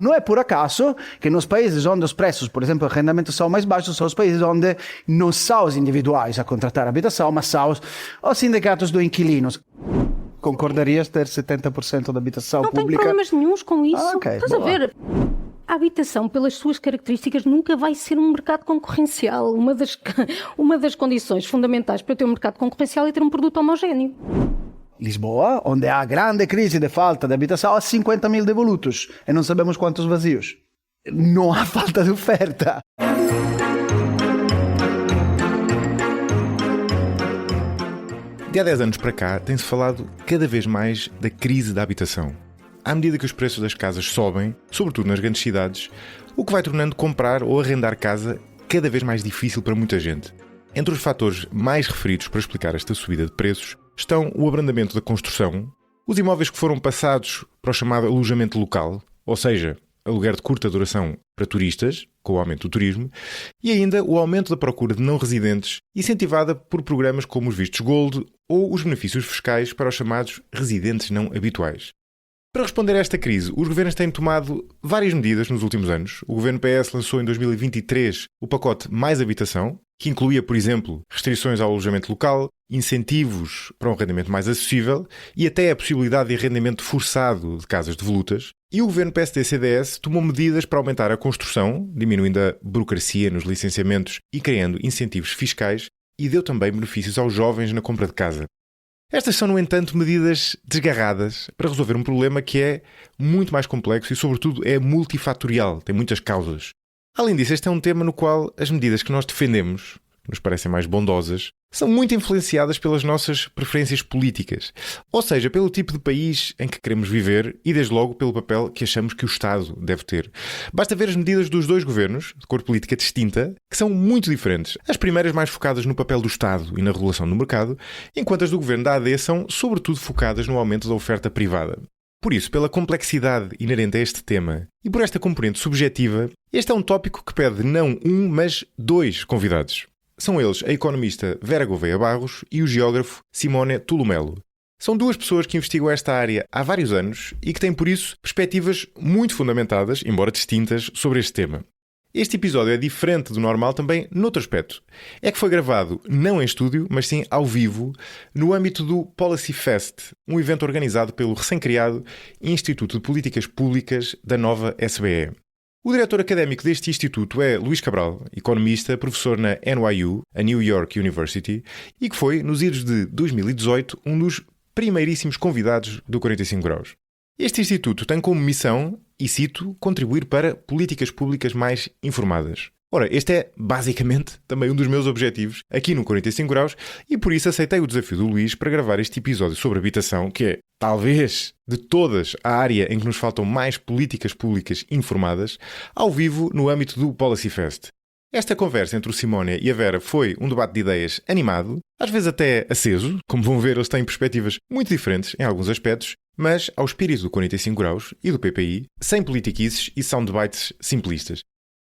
Não é por acaso que nos países onde os preços, por exemplo, de arrendamento são mais baixos, são os países onde não são os individuais a contratar habitação, mas são os sindicatos de inquilinos. Concordarias ter 70% da habitação não pública? Não tenho problemas nenhuns com isso. Ok, Estás boa. a ver? A habitação, pelas suas características, nunca vai ser um mercado concorrencial. Uma das condições fundamentais para ter um mercado concorrencial é ter um produto homogéneo. Lisboa, onde há grande crise de falta de habitação, há 50 mil devolutos e não sabemos quantos vazios. Não há falta de oferta. De há 10 anos para cá, tem-se falado cada vez mais da crise da habitação. À medida que os preços das casas sobem, sobretudo nas grandes cidades, o que vai tornando comprar ou arrendar casa cada vez mais difícil para muita gente. Entre os fatores mais referidos para explicar esta subida de preços estão o abrandamento da construção, os imóveis que foram passados para o chamado alojamento local, ou seja, aluguer de curta duração para turistas, com o aumento do turismo, e ainda o aumento da procura de não residentes, incentivada por programas como os vistos Gold ou os benefícios fiscais para os chamados residentes não habituais. Para responder a esta crise, os governos têm tomado várias medidas nos últimos anos. O governo PS lançou em 2023 o pacote Mais Habitação, que incluía, por exemplo, restrições ao alojamento local, incentivos para um arrendamento mais acessível e até a possibilidade de arrendamento forçado de casas devolutas. E o governo PSD-CDS tomou medidas para aumentar a construção, diminuindo a burocracia nos licenciamentos e criando incentivos fiscais, e deu também benefícios aos jovens na compra de casa. Estas são, no entanto, medidas desgarradas para resolver um problema que é muito mais complexo e, sobretudo, é multifatorial, tem muitas causas. Além disso, este é um tema no qual as medidas que nós defendemos, que nos parecem mais bondosas, são muito influenciadas pelas nossas preferências políticas, ou seja, pelo tipo de país em que queremos viver e, desde logo, pelo papel que achamos que o Estado deve ter. Basta ver as medidas dos dois governos, de cor política distinta, que são muito diferentes. As primeiras mais focadas no papel do Estado e na regulação do mercado, enquanto as do governo da AD são, sobretudo, focadas no aumento da oferta privada. Por isso, pela complexidade inerente a este tema e por esta componente subjetiva, este é um tópico que pede não um, mas dois convidados. São eles a economista Vera Gouveia Barros e o geógrafo Simone Tulumelo. São duas pessoas que investigam esta área há vários anos e que têm, por isso, perspectivas muito fundamentadas, embora distintas, sobre este tema. Este episódio é diferente do normal também noutro aspecto. É que foi gravado não em estúdio, mas sim ao vivo, no âmbito do Policy Fest, um evento organizado pelo recém-criado Instituto de Políticas Públicas da nova SBE. O diretor académico deste instituto é Luís Cabral, economista, professor na NYU, a New York University, e que foi, nos idos de 2018, um dos primeiríssimos convidados do 45 Graus. Este instituto tem como missão, e cito, contribuir para políticas públicas mais informadas. Ora, este é, basicamente, também um dos meus objetivos aqui no 45 Graus e por isso aceitei o desafio do Luís para gravar este episódio sobre habitação, que é, talvez, de todas, a área em que nos faltam mais políticas públicas informadas, ao vivo no âmbito do Policy Fest. Esta conversa entre o Simone e a Vera foi um debate de ideias animado, às vezes até aceso, como vão ver eles têm perspectivas muito diferentes em alguns aspectos, mas ao espírito do 45 Graus e do PPI, sem politiquices e soundbites simplistas.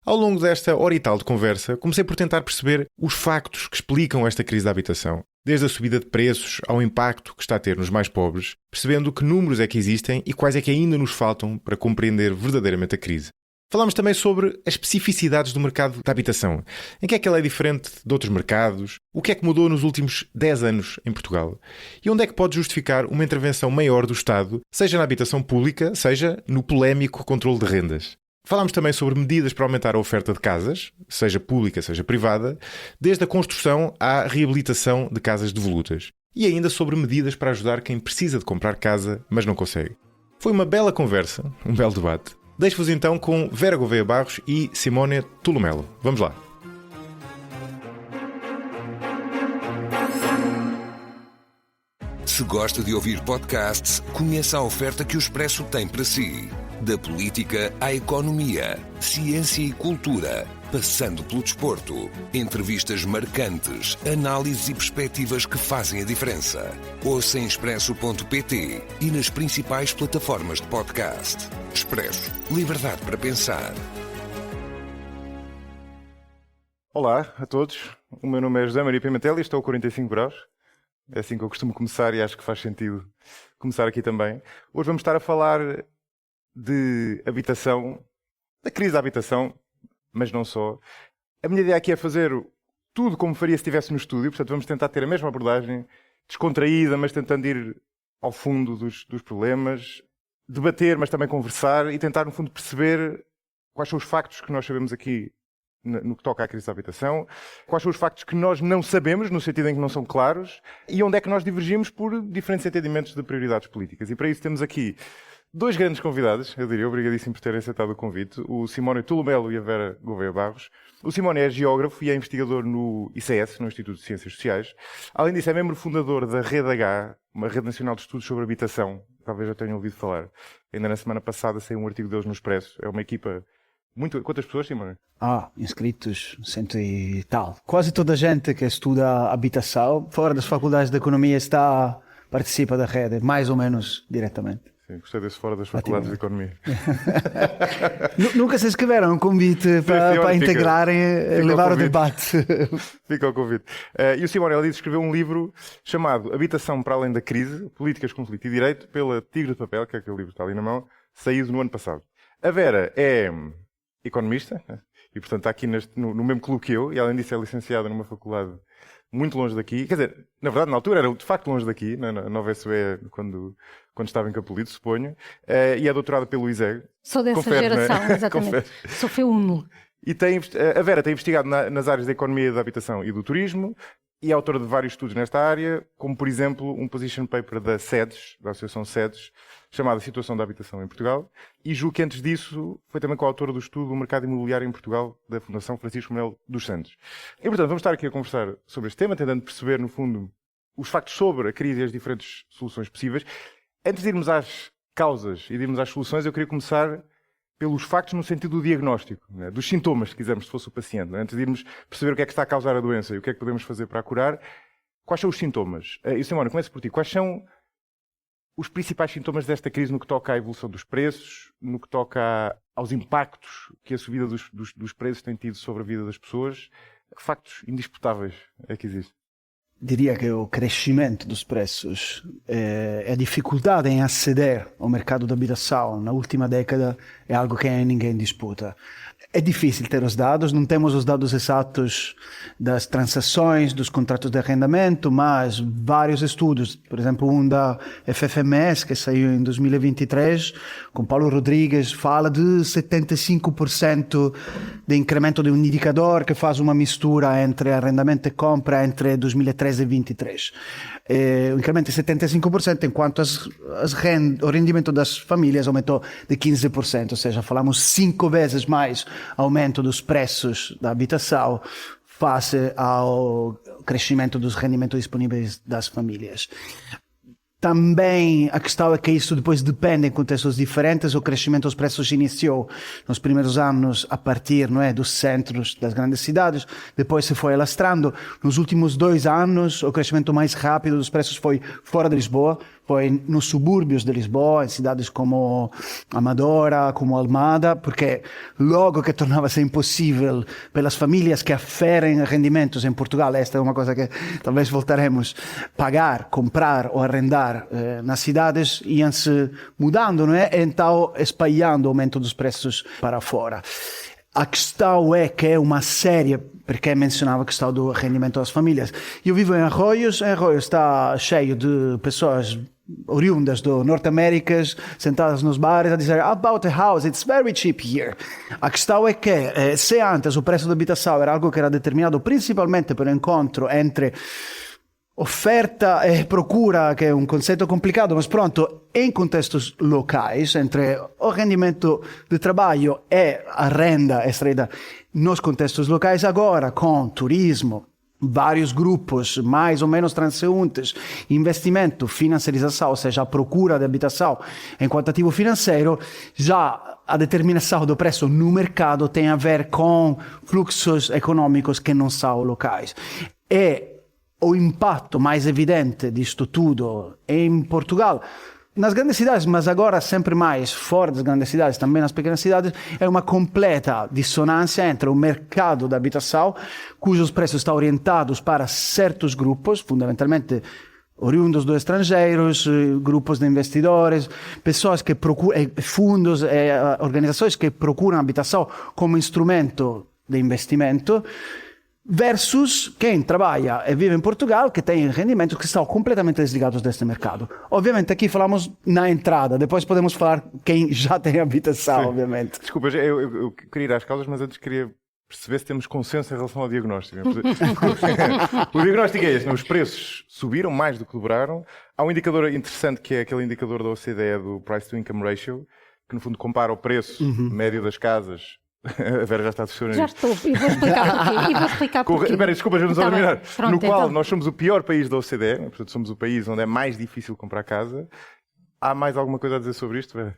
Ao longo desta hora e tal de conversa, comecei por tentar perceber os factos que explicam esta crise da habitação, desde a subida de preços ao impacto que está a ter nos mais pobres, percebendo que números é que existem e quais é que ainda nos faltam para compreender verdadeiramente a crise. Falámos também sobre as especificidades do mercado da habitação, em que é que ele é diferente de outros mercados, o que é que mudou nos últimos 10 anos em Portugal e onde é que pode justificar uma intervenção maior do Estado, seja na habitação pública, seja no polémico controle de rendas. Falámos também sobre medidas para aumentar a oferta de casas, seja pública, seja privada, desde a construção à reabilitação de casas devolutas. E ainda sobre medidas para ajudar quem precisa de comprar casa, mas não consegue. Foi uma bela conversa, um belo debate. Deixo-vos então com Vera Gouveia Barros e Simone Tulumelo. Vamos lá. Se gosta de ouvir podcasts, conheça a oferta que o Expresso tem para si. Da política à economia, ciência e cultura, passando pelo desporto. Entrevistas marcantes, análises e perspectivas que fazem a diferença. Ouça em expresso.pt e nas principais plataformas de podcast. Expresso. Liberdade para pensar. Olá a todos. O meu nome é José Maria Pimentel e estou ao 45 Graus. É assim que eu costumo começar e acho que faz sentido começar aqui também. Hoje vamos estar a falar de habitação, da crise da habitação, mas não só. A minha ideia aqui é fazer tudo como faria se estivesse no estúdio, portanto vamos tentar ter a mesma abordagem, descontraída, mas tentando ir ao fundo dos problemas, debater, mas também conversar e tentar, no fundo, perceber quais são os factos que nós sabemos aqui no que toca à crise da habitação, quais são os factos que nós não sabemos, no sentido em que não são claros, e onde é que nós divergimos por diferentes entendimentos de prioridades políticas. E para isso temos aqui dois grandes convidados, eu diria, obrigadíssimo por terem aceitado o convite, o Simónio Tulumelo e a Vera Gouveia Barros. O Simónio é geógrafo e é investigador no ICS, no Instituto de Ciências Sociais. Além disso, é membro fundador da Rede H, uma rede nacional de estudos sobre habitação. Talvez já tenham ouvido falar. Ainda na semana passada saiu um artigo deles no Expresso. É uma equipa muito... Quantas pessoas, Simónio? Inscritos, 100 e tal. Quase toda a gente que estuda habitação, fora das faculdades de economia, participa da rede, mais ou menos diretamente. Sim, gostei desse fora das faculdades de economia. Nunca se escreveram um convite para integrarem e levar o debate. Fica o convite. E o Simónio Elise escreveu um livro chamado Habitação para além da crise, Políticas, Conflito e Direito, pela Tigre de Papel, que é aquele livro que está ali na mão, saído no ano passado. A Vera é economista e, portanto, está aqui no mesmo clube que eu, e além disso é licenciada numa faculdade muito longe daqui. Quer dizer, na verdade, na altura era de facto longe daqui, na Nova SUE, quando estava em Capolito, suponho, e é doutorada pelo ISEG. Sou dessa geração, exatamente. Sou FEUNO. E a Vera tem investigado nas áreas da economia, da habitação e do turismo, e é autora de vários estudos nesta área, como, por exemplo, um position paper da SEDES, da Associação SEDES, chamada Situação da Habitação em Portugal, e julgo que antes disso foi também coautora do estudo do mercado imobiliário em Portugal, da Fundação Francisco Manuel dos Santos. E, portanto, vamos estar aqui a conversar sobre este tema, tentando perceber, no fundo, os factos sobre a crise e as diferentes soluções possíveis. Antes de irmos às causas e de irmos às soluções, eu queria começar pelos factos no sentido do diagnóstico, né? Dos sintomas, se quisermos, se fosse o paciente. Né? Antes de irmos perceber o que é que está a causar a doença e o que é que podemos fazer para a curar, quais são os sintomas? E, Simónio, começo por ti. Quais são os principais sintomas desta crise no que toca à evolução dos preços, no que toca aos impactos que a subida dos preços tem tido sobre a vida das pessoas? Que factos indisputáveis é que existem? Diria que o crescimento dos preços e a dificuldade em aceder ao mercado da habitação na última década é algo que ninguém disputa. É difícil ter os dados, não temos os dados exatos das transações, dos contratos de arrendamento, mas vários estudos, por exemplo, um da FFMS, que saiu em 2023, com Paulo Rodrigues, fala de 75% de incremento de um indicador que faz uma mistura entre arrendamento e compra entre 2013 e 2023. O incremento é 75%, enquanto o rendimento das famílias aumentou de 15%, ou seja, falamos 5 vezes mais aumento dos preços da habitação face ao crescimento dos rendimentos disponíveis das famílias. Também a questão é que isso depois depende em contextos diferentes. O crescimento dos preços iniciou nos primeiros anos a partir, dos centros das grandes cidades, depois se foi alastrando. Nos últimos 2 anos, o crescimento mais rápido dos preços foi fora de Lisboa, foi nos subúrbios de Lisboa, em cidades como Amadora, como Almada, porque logo que tornava-se impossível pelas famílias que aferem rendimentos em Portugal, esta é uma coisa que talvez voltaremos, pagar, comprar ou arrendar nas cidades, iam-se mudando, então espalhando o aumento dos preços para fora. A questão é que é uma série, porque mencionava a questão do rendimento das famílias. Eu vivo em Arroios está cheio de pessoas oriundas do Norte América, sentadas nos bares a dizer about the house, it's very cheap here. A questão é que se antes o preço da habitação era algo que era determinado principalmente pelo encontro entre oferta e procura, que é um conceito complicado, mas pronto, em contextos locais, entre o rendimento de trabalho e a renda extraída nos contextos locais, agora com turismo, vários grupos mais ou menos transeuntes, investimento, financiarização, ou seja, a procura de habitação em quantitativo financeiro, já a determinação do preço no mercado tem a ver com fluxos econômicos que não são locais. E o impacto mais evidente disto tudo em Portugal, nas grandes cidades, mas agora sempre mais fora das grandes cidades, também nas pequenas cidades, é uma completa dissonância entre o mercado da habitação, cujos preços estão orientados para certos grupos, fundamentalmente oriundos dos estrangeiros, grupos de investidores, pessoas que procuram, fundos, organizações que procuram habitação como instrumento de investimento, versus quem trabalha e vive em Portugal, que tem rendimentos que estão completamente desligados deste mercado. Obviamente aqui falamos na entrada, depois podemos falar quem já tem habitação, Sim. obviamente. Desculpa, eu queria ir às causas, mas antes queria perceber se temos consenso em relação ao diagnóstico. O diagnóstico é este, os preços subiram mais do que dobraram. Há um indicador interessante que é aquele indicador da OCDE do Price to Income Ratio, que no fundo compara o preço médio das casas. A Vera já está a torcer. Já estou, e vou explicar porquê. Espera, desculpa, já nos vamos terminar. Pronto, No qual então. nós somos o pior país da OCDE, portanto somos o país onde é mais difícil comprar casa. Há mais alguma coisa a dizer sobre isto, Vera?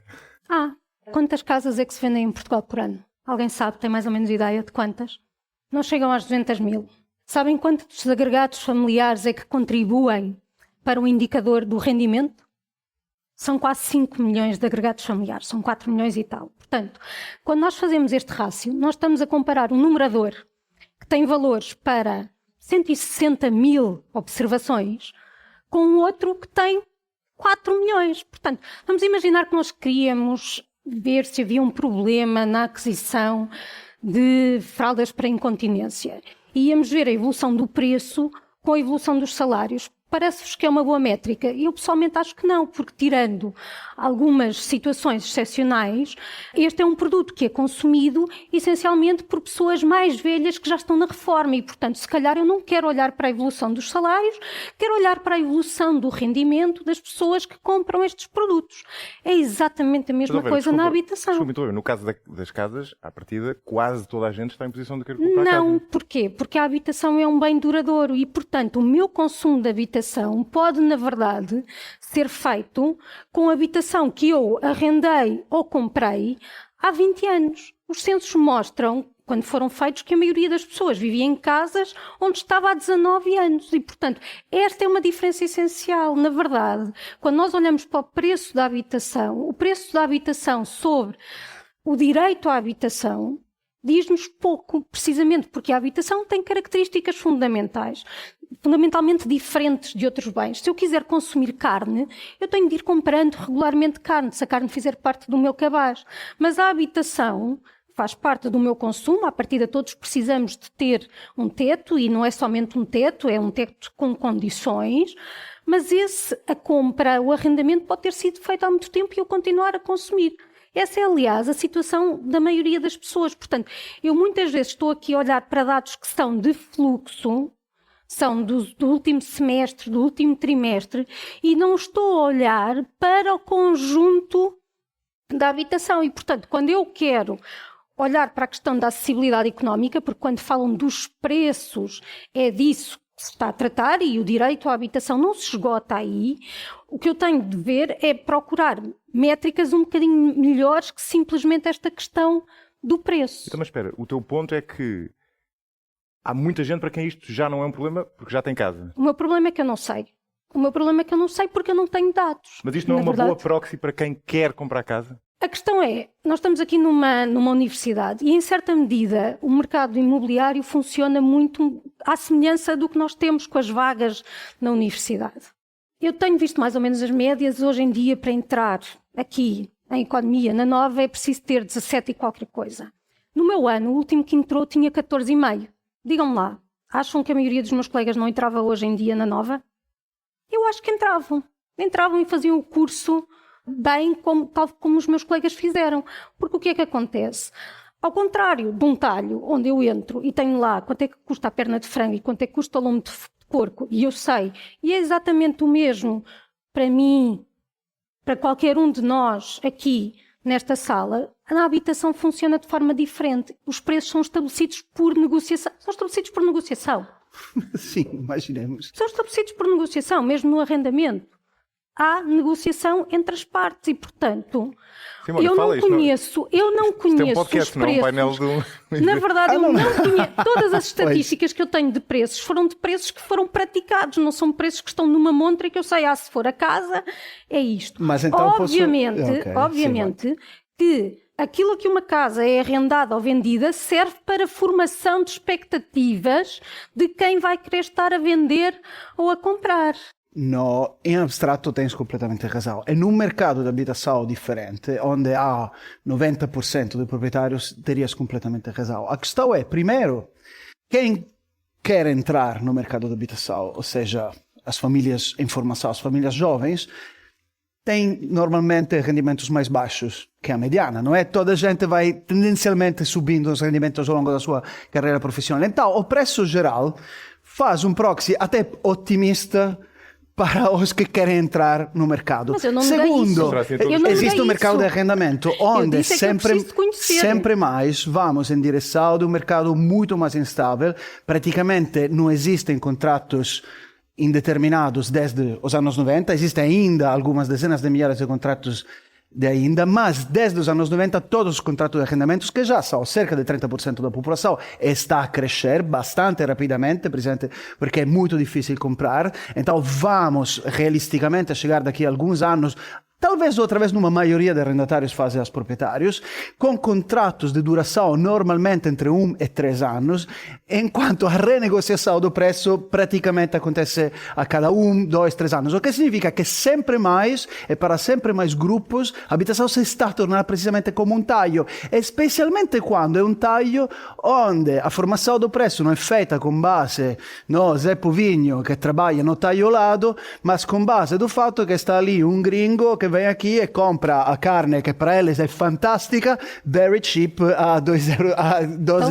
Quantas casas é que se vendem em Portugal por ano? Alguém sabe, tem mais ou menos ideia de quantas? Não chegam às 200 mil. Sabem quantos agregados familiares é que contribuem para o indicador do rendimento? São quase 5 milhões de agregados familiares, são 4 milhões e tal. Portanto, quando nós fazemos este rácio, nós estamos a comparar um numerador que tem valores para 160 mil observações com outro que tem 4 milhões. Portanto, vamos imaginar que nós queríamos ver se havia um problema na aquisição de fraldas para incontinência. E íamos ver a evolução do preço com a evolução dos salários. Parece-vos que é uma boa métrica? Eu pessoalmente acho que não, porque tirando algumas situações excepcionais, este é um produto que é consumido essencialmente por pessoas mais velhas que já estão na reforma e, portanto, se calhar eu não quero olhar para a evolução dos salários, quero olhar para a evolução do rendimento das pessoas que compram estes produtos. É exatamente a mesma coisa na habitação. Desculpa, no caso das casas, à partida, quase toda a gente está em posição de querer comprar casa. Não, porquê? Porque a habitação é um bem duradouro e, portanto, o meu consumo de habitação pode, na verdade, ser feito com habitação que eu arrendei ou comprei há 20 anos. Os censos mostram, quando foram feitos, que a maioria das pessoas vivia em casas onde estava há 19 anos. E, portanto, esta é uma diferença essencial. Na verdade, quando nós olhamos para o preço da habitação sobre o direito à habitação, diz-nos pouco, precisamente porque a habitação tem características fundamentalmente diferentes de outros bens. Se eu quiser consumir carne, eu tenho de ir comprando regularmente carne, se a carne fizer parte do meu cabaz. Mas a habitação faz parte do meu consumo, à partida todos precisamos de ter um teto, e não é somente um teto, é um teto com condições, mas a compra, o arrendamento pode ter sido feito há muito tempo e eu continuar a consumir. Essa é, aliás, a situação da maioria das pessoas. Portanto, eu muitas vezes estou aqui a olhar para dados que são de fluxo, são do último semestre, do último trimestre, e não estou a olhar para o conjunto da habitação. E, portanto, quando eu quero olhar para a questão da acessibilidade económica, porque quando falam dos preços é disso que se está a tratar e o direito à habitação não se esgota aí, o que eu tenho de ver é procurar métricas um bocadinho melhores que simplesmente esta questão do preço. Então, mas espera, o teu ponto é que há muita gente para quem isto já não é um problema porque já tem casa. O meu problema é que eu não sei. O meu problema é que eu não sei porque eu não tenho dados. Mas isto não é uma boa proxy para quem quer comprar casa? A questão é, nós estamos aqui numa universidade e, em certa medida, o mercado imobiliário funciona muito à semelhança do que nós temos com as vagas na universidade. Eu tenho visto mais ou menos as médias. Hoje em dia, para entrar aqui em economia, na Nova, é preciso ter 17 e qualquer coisa. No meu ano, o último que entrou tinha 14,5. Digam-me lá, acham que a maioria dos meus colegas não entrava hoje em dia na Nova? Eu acho que entravam. Entravam e faziam o curso bem, tal como os meus colegas fizeram. Porque o que é que acontece? Ao contrário de um talho onde eu entro e tenho lá quanto é que custa a perna de frango e quanto é que custa o lombo de porco, e eu sei, e é exatamente o mesmo para mim, para qualquer um de nós aqui nesta sala, a habitação funciona de forma diferente. Os preços são estabelecidos por negociação. São estabelecidos por negociação. Sim, imaginemos. São estabelecidos por negociação, mesmo no arrendamento. Há negociação entre as partes e, portanto, Simone, eu não conheço um podcast, os preços. Não, um painel Na verdade, eu não conheço. Todas as estatísticas que eu tenho de preços foram de preços que foram praticados, não são preços que estão numa montra e que eu sei, se for a casa, é isto. Mas então obviamente que aquilo que uma casa é arrendada ou vendida serve para formação de expectativas de quem vai querer estar a vender ou a comprar. No, em abstrato tens completamente razão. É num mercado de habitação diferente, onde há 90% de proprietários, terias completamente razão. A questão é, primeiro, quem quer entrar no mercado de habitação, ou seja, as famílias em formação, as famílias jovens, têm normalmente rendimentos mais baixos que a mediana, não é? Toda a gente vai tendencialmente subindo os rendimentos ao longo da sua carreira profissional. Então, o preço geral faz um proxy até otimista para os que querem entrar no mercado. Mas eu não Segundo, existe um mercado de arrendamento onde sempre mais vamos em direção de um mercado muito mais instável. Praticamente não existem contratos indeterminados desde os anos 90. Existem ainda algumas dezenas de milhares de contratos mas desde os anos 90 todos os contratos de arrendamentos, que já são cerca de 30% da população, está a crescer bastante rapidamente, porque é muito difícil comprar. Então vamos realisticamente a chegar daqui a alguns anos, talvez outra vez numa maioria de arrendatários fase aos proprietários, com contratos de duração normalmente entre 1 e 3 anos, enquanto a renegociação do preço praticamente acontece a cada 1, 2, 3 anos. O que significa que sempre mais, e para sempre mais grupos, a habitação se está a tornar precisamente como um taglio, especialmente quando é um taglio onde a formação do preço não é feita com base no Zé Povinho che trabalha no tagliolado, mas com base do fatto che está ali um gringo que vem aqui e compra a carne que para eles é fantástica, very cheap, a 2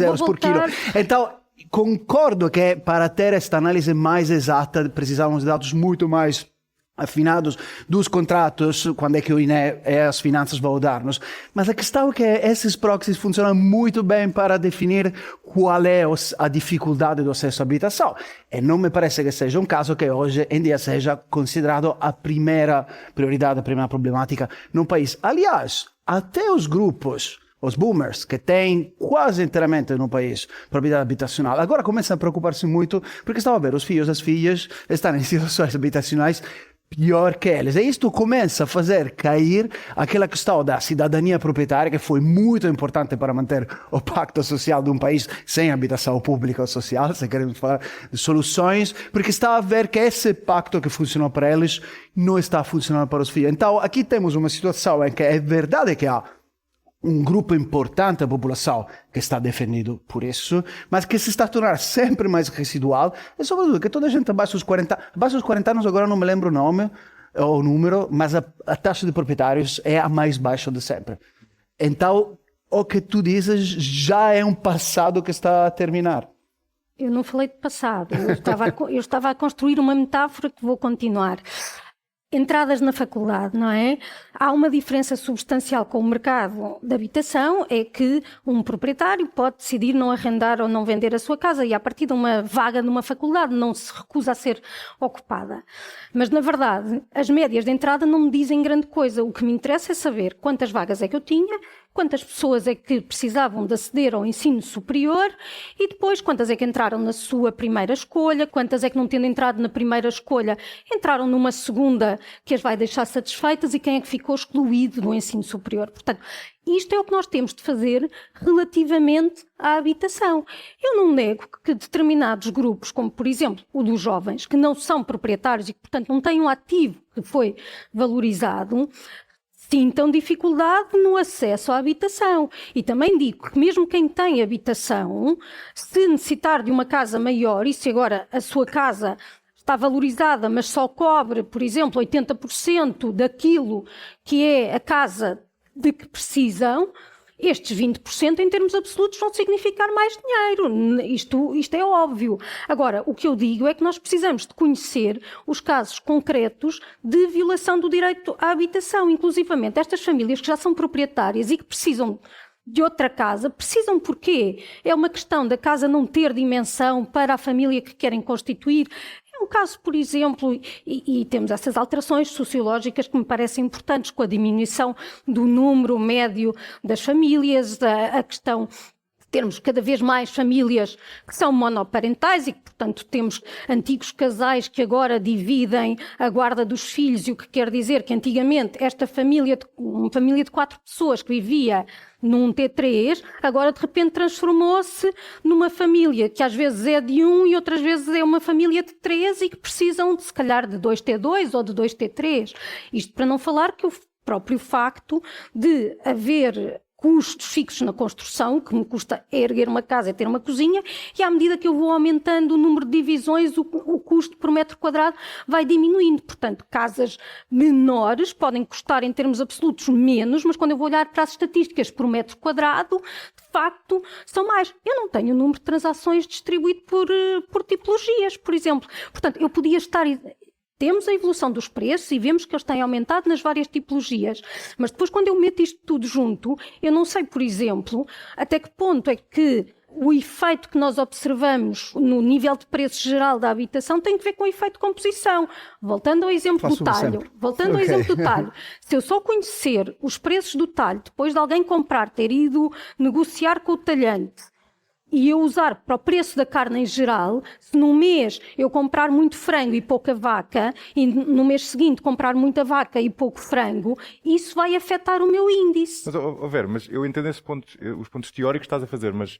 euros por quilo. Então, concordo que para ter esta análise mais exata precisamos de dados muito mais afinados dos contratos, quando é que o INE e as finanças vão dar-nos. Mas a questão é que esses proxies funcionam muito bem para definir qual é a dificuldade do acesso à habitação. E não me parece que seja um caso que hoje em dia seja considerado a primeira prioridade, a primeira problemática no país. Aliás, até os grupos, os boomers, que têm quase inteiramente no país propriedade habitacional, agora começam a preocupar-se muito porque estão a ver os filhos e as filhas estão em situações habitacionais pior que eles. E isto começa a fazer cair aquela questão da cidadania proprietária, que foi muito importante para manter o pacto social de um país sem habitação pública ou social, se queremos falar de soluções, porque está a ver que esse pacto que funcionou para eles não está funcionando para os filhos. Então, aqui temos uma situação em que é verdade que há um grupo importante da população que está defendido por isso, mas que se está a tornar sempre mais residual, e sobretudo que toda a gente abaixo dos 40 anos, agora não me lembro o nome ou o número, mas a taxa de proprietários é a mais baixa de sempre. Então, o que tu dizes já é um passado que está a terminar. Eu não falei de passado, eu estava a construir uma metáfora que vou continuar. Entradas na faculdade, não é? Há uma diferença substancial com o mercado de habitação, é que um proprietário pode decidir não arrendar ou não vender a sua casa e a partir de uma vaga numa faculdade não se recusa a ser ocupada. Mas, na verdade, as médias de entrada não me dizem grande coisa. O que me interessa é saber quantas vagas é que eu tinha, quantas pessoas é que precisavam de aceder ao ensino superior e depois quantas é que entraram na sua primeira escolha, quantas é que não tendo entrado na primeira escolha entraram numa segunda que as vai deixar satisfeitas e quem é que ficou excluído do ensino superior. Portanto, isto é o que nós temos de fazer relativamente à habitação. Eu não nego que determinados grupos, como por exemplo o dos jovens, que não são proprietários e que portanto não têm um ativo que foi valorizado, sintam dificuldade no acesso à habitação. E também digo que mesmo quem tem habitação, se necessitar de uma casa maior e se agora a sua casa está valorizada, mas só cobre, por exemplo, 80% daquilo que é a casa de que precisam, estes 20% em termos absolutos vão significar mais dinheiro. Isto é óbvio. Agora, o que eu digo é que nós precisamos de conhecer os casos concretos de violação do direito à habitação. Inclusivamente, estas famílias que já são proprietárias e que precisam de outra casa, precisam porquê? É uma questão da casa não ter dimensão para a família que querem constituir? É um caso, por exemplo, e temos essas alterações sociológicas que me parecem importantes, com a diminuição do número médio das famílias, a questão termos cada vez mais famílias que são monoparentais e que, portanto, temos antigos casais que agora dividem a guarda dos filhos, e o que quer dizer que antigamente uma família de 4 pessoas que vivia num T3, agora de repente transformou-se numa família que às vezes é de 1 e outras vezes é uma família de 3 e que precisam de, se calhar, de 2 T2 ou de 2 T3. Isto para não falar que o próprio facto de haver custos fixos na construção, que me custa erguer uma casa e ter uma cozinha, e à medida que eu vou aumentando o número de divisões, o custo por metro quadrado vai diminuindo. Portanto, casas menores podem custar em termos absolutos menos, mas quando eu vou olhar para as estatísticas por metro quadrado, de facto, são mais. Eu não tenho o número de transações distribuído por tipologias, por exemplo. Portanto, eu podia estar... Temos a evolução dos preços e vemos que eles têm aumentado nas várias tipologias. Mas depois, quando eu meto isto tudo junto, eu não sei, por exemplo, até que ponto é que o efeito que nós observamos no nível de preço geral da habitação tem que ver com o efeito de composição. Voltando ao exemplo do talho. Se eu só conhecer os preços do talho, depois de alguém comprar, ter ido negociar com o talhante, e eu usar para o preço da carne em geral, se num mês eu comprar muito frango e pouca vaca, e no mês seguinte comprar muita vaca e pouco frango, isso vai afetar o meu índice. Mas, Vera, mas eu entendo esse ponto, os pontos teóricos que estás a fazer, mas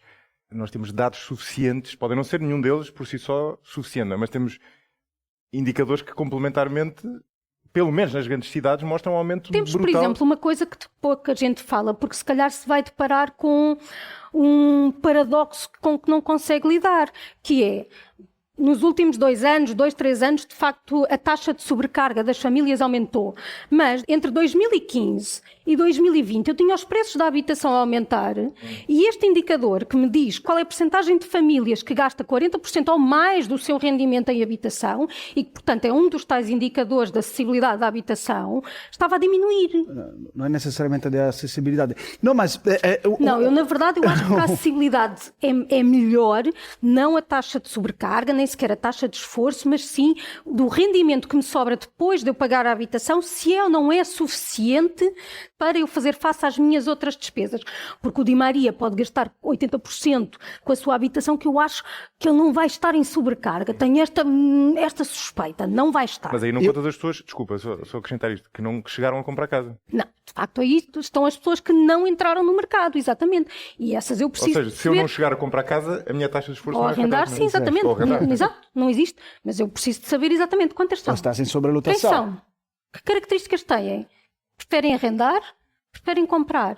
nós temos dados suficientes, podem não ser nenhum deles por si só suficiente, mas temos indicadores que complementarmente, pelo menos nas grandes cidades, mostram um aumento brutal. Temos, por exemplo, uma coisa que pouca gente fala, porque se calhar se vai deparar com um paradoxo com que não consegue lidar, que é, nos últimos 2 anos, 3 anos, de facto, a taxa de sobrecarga das famílias aumentou. Mas entre 2015 e 2020 eu tinha os preços da habitação a aumentar e este indicador que me diz qual é a percentagem de famílias que gasta 40% ou mais do seu rendimento em habitação e que, portanto, é um dos tais indicadores da acessibilidade da habitação, estava a diminuir. Não é necessariamente a acessibilidade. Não, mas... Não, eu na verdade eu acho que a acessibilidade é melhor, não a taxa de sobrecarga, nem sequer a taxa de esforço, mas sim do rendimento que me sobra depois de eu pagar a habitação, se é ou não é suficiente para eu fazer face às minhas outras despesas. Porque o Di Maria pode gastar 80% com a sua habitação, que eu acho que ele não vai estar em sobrecarga. Tenho esta suspeita, não vai estar. Mas aí não contas as pessoas, desculpa, só acrescentar isto, que não chegaram a comprar casa. Não, de facto aí estão as pessoas que não entraram no mercado, exatamente. E essas eu preciso... Ou seja, se eu não chegar a comprar casa, a minha taxa de esforço ou não é arrendar, fantasma. sim, exatamente. Exato, não existe. Mas eu preciso de saber exatamente quantas são. Ou estás em sobrelotação. Quem são? Que características têm? Preferem arrendar? Preferem comprar?